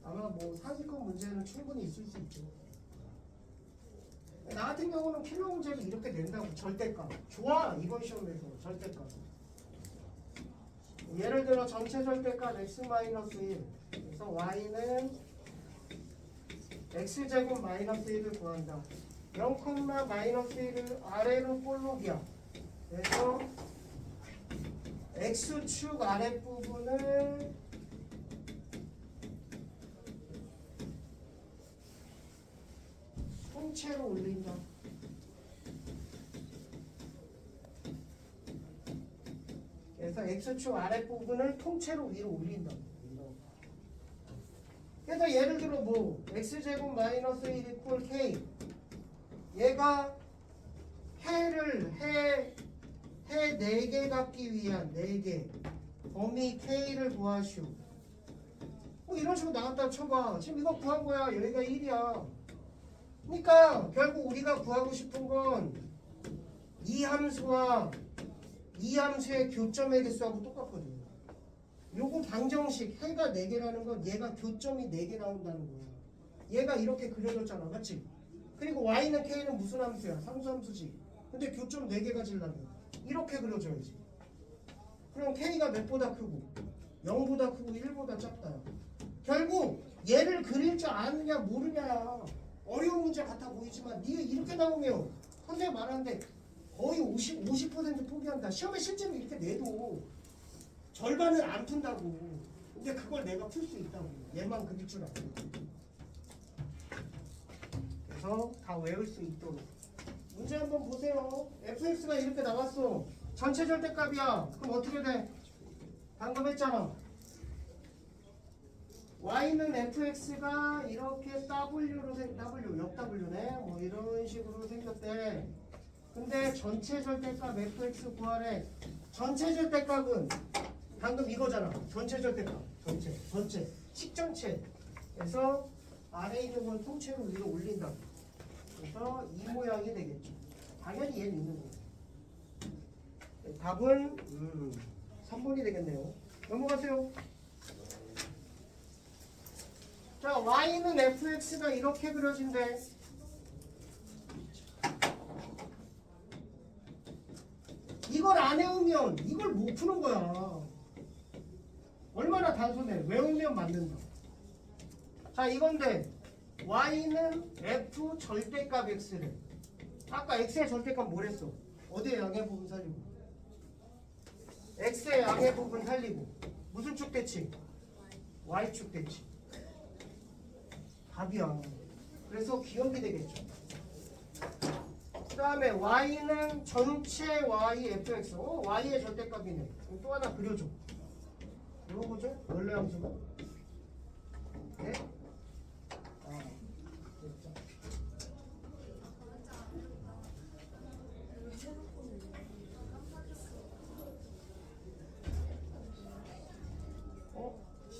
아마 뭐 상위권 문제는 충분히 있을 수 있죠. 나 같은 경우는 필러 문제를 이렇게 낸다고. 절대값 좋아. 이번 시험에서 절대값 예를 들어 전체 절대값 x-1 그래서 y는 x제곱 마이너스 1을 구한다. 0,-1을 아래로 볼록이야. 그래서 x축 아랫부분을 통째로 올린다. 그래서 x축 아랫부분을 통째로 위로 올린다. 그래서 예를 들어 뭐 x제곱 마이너스 1 이퀄 k 얘가 해를 해 4개 갖기 위한 4개 범위 k를 구하시오. 뭐 이런 식으로 나갔다 쳐봐. 지금 이거 구한 거야. 여기가 1이야. 그러니까 결국 우리가 구하고 싶은 건 이 함수와 이 함수의 교점의 개수하고 똑같거든. 요거 방정식 해가 4개라는 건 얘가 교점이 4개 나온다는 거야. 얘가 이렇게 그려졌잖아. 맞지? 그리고 y는 k는 무슨 함수야? 상수함수지. 근데 교점 4개 가지려면 이렇게 그려줘야지. 그럼 k가 몇보다 크고 0보다 크고 1보다 작다야. 결국 얘를 그릴 줄 아느냐 모르냐 어려운 문제 같아 보이지만 네가 이렇게 나오면 선생님 말하는데 거의 50% 포기한다. 시험에 실제로 이렇게 내도 절반은 안 푼다고. 근데 그걸 내가 풀 수 있다고. 얘만 그릴 줄 알고. 그래서 다 외울 수 있도록. 문제 한번 보세요. fx가 이렇게 나왔어. 전체 절대값이야. 그럼 어떻게 돼? 방금 했잖아. y는 fx가 이렇게 w로 w 역 w네. 뭐 이런 식으로 생겼대. 근데 전체 절대값 fx 구하래. 전체 절대값은 방금 이거잖아. 전체 절대값. 전체. 식전체. 그래서 아래에 있는 건 통째로 위로 올린다. 그래서 이 모양이 되겠죠. 당연히 얘는 있는 거예요. 답은 3번이 되겠네요. 넘어가세요. 자, y는 fx가 이렇게 그려진대. 이걸 안 외우면 이걸 못 푸는 거야. 얼마나 단순해. 외우면 맞는다. 자, 이건데 y는 f 절대값 x래. 아까 x의 절대값 뭐랬어? 어디에 양의 부분 살리고? x의 양의 부분 살리고 무슨 축 대칭? y축 대칭. 답이야. 그래서 기억이 되겠죠. 그 다음에 y는 전체 y fx. y의 절대값이네. 그럼 또 하나 그려줘. 이거 보죠? 원래 함수가. 네? 됐죠.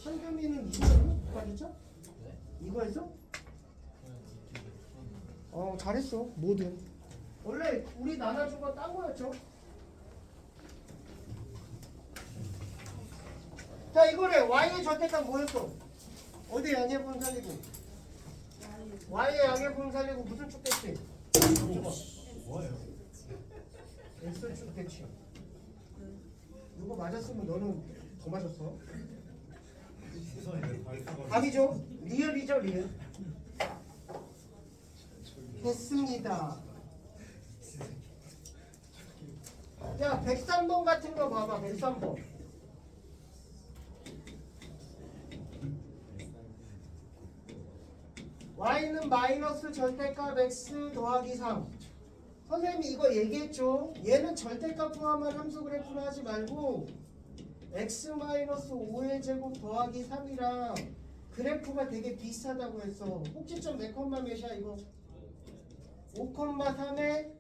한금이는 이거 맞았죠? 이거 했어? 잘했어. 뭐든. 원래 우리 나눠준 딴 거였죠? 자, 이거래. y의 절대값 뭐였어? 어디 양의 부분 살리고? y의 양의 부분 살리고 무슨 축 대칭? 뭐예요? x축 대칭. 이거 맞았으면 너는 더 맞았어. 답이죠? 리을이죠, 리을. 됐습니다. 자, 103번 같은 거 봐봐. 103번. y는 마이너스 절대값 x 더하기 3. 선생님이 이거 얘기했죠? 얘는 절대값 포함한 함수 그래프를 하지 말고 x-5의 제곱 더하기 3이랑 그래프가 되게 비슷하다고 했어. 꼭지점 몇 콤마 몇이야 이거? 5,3에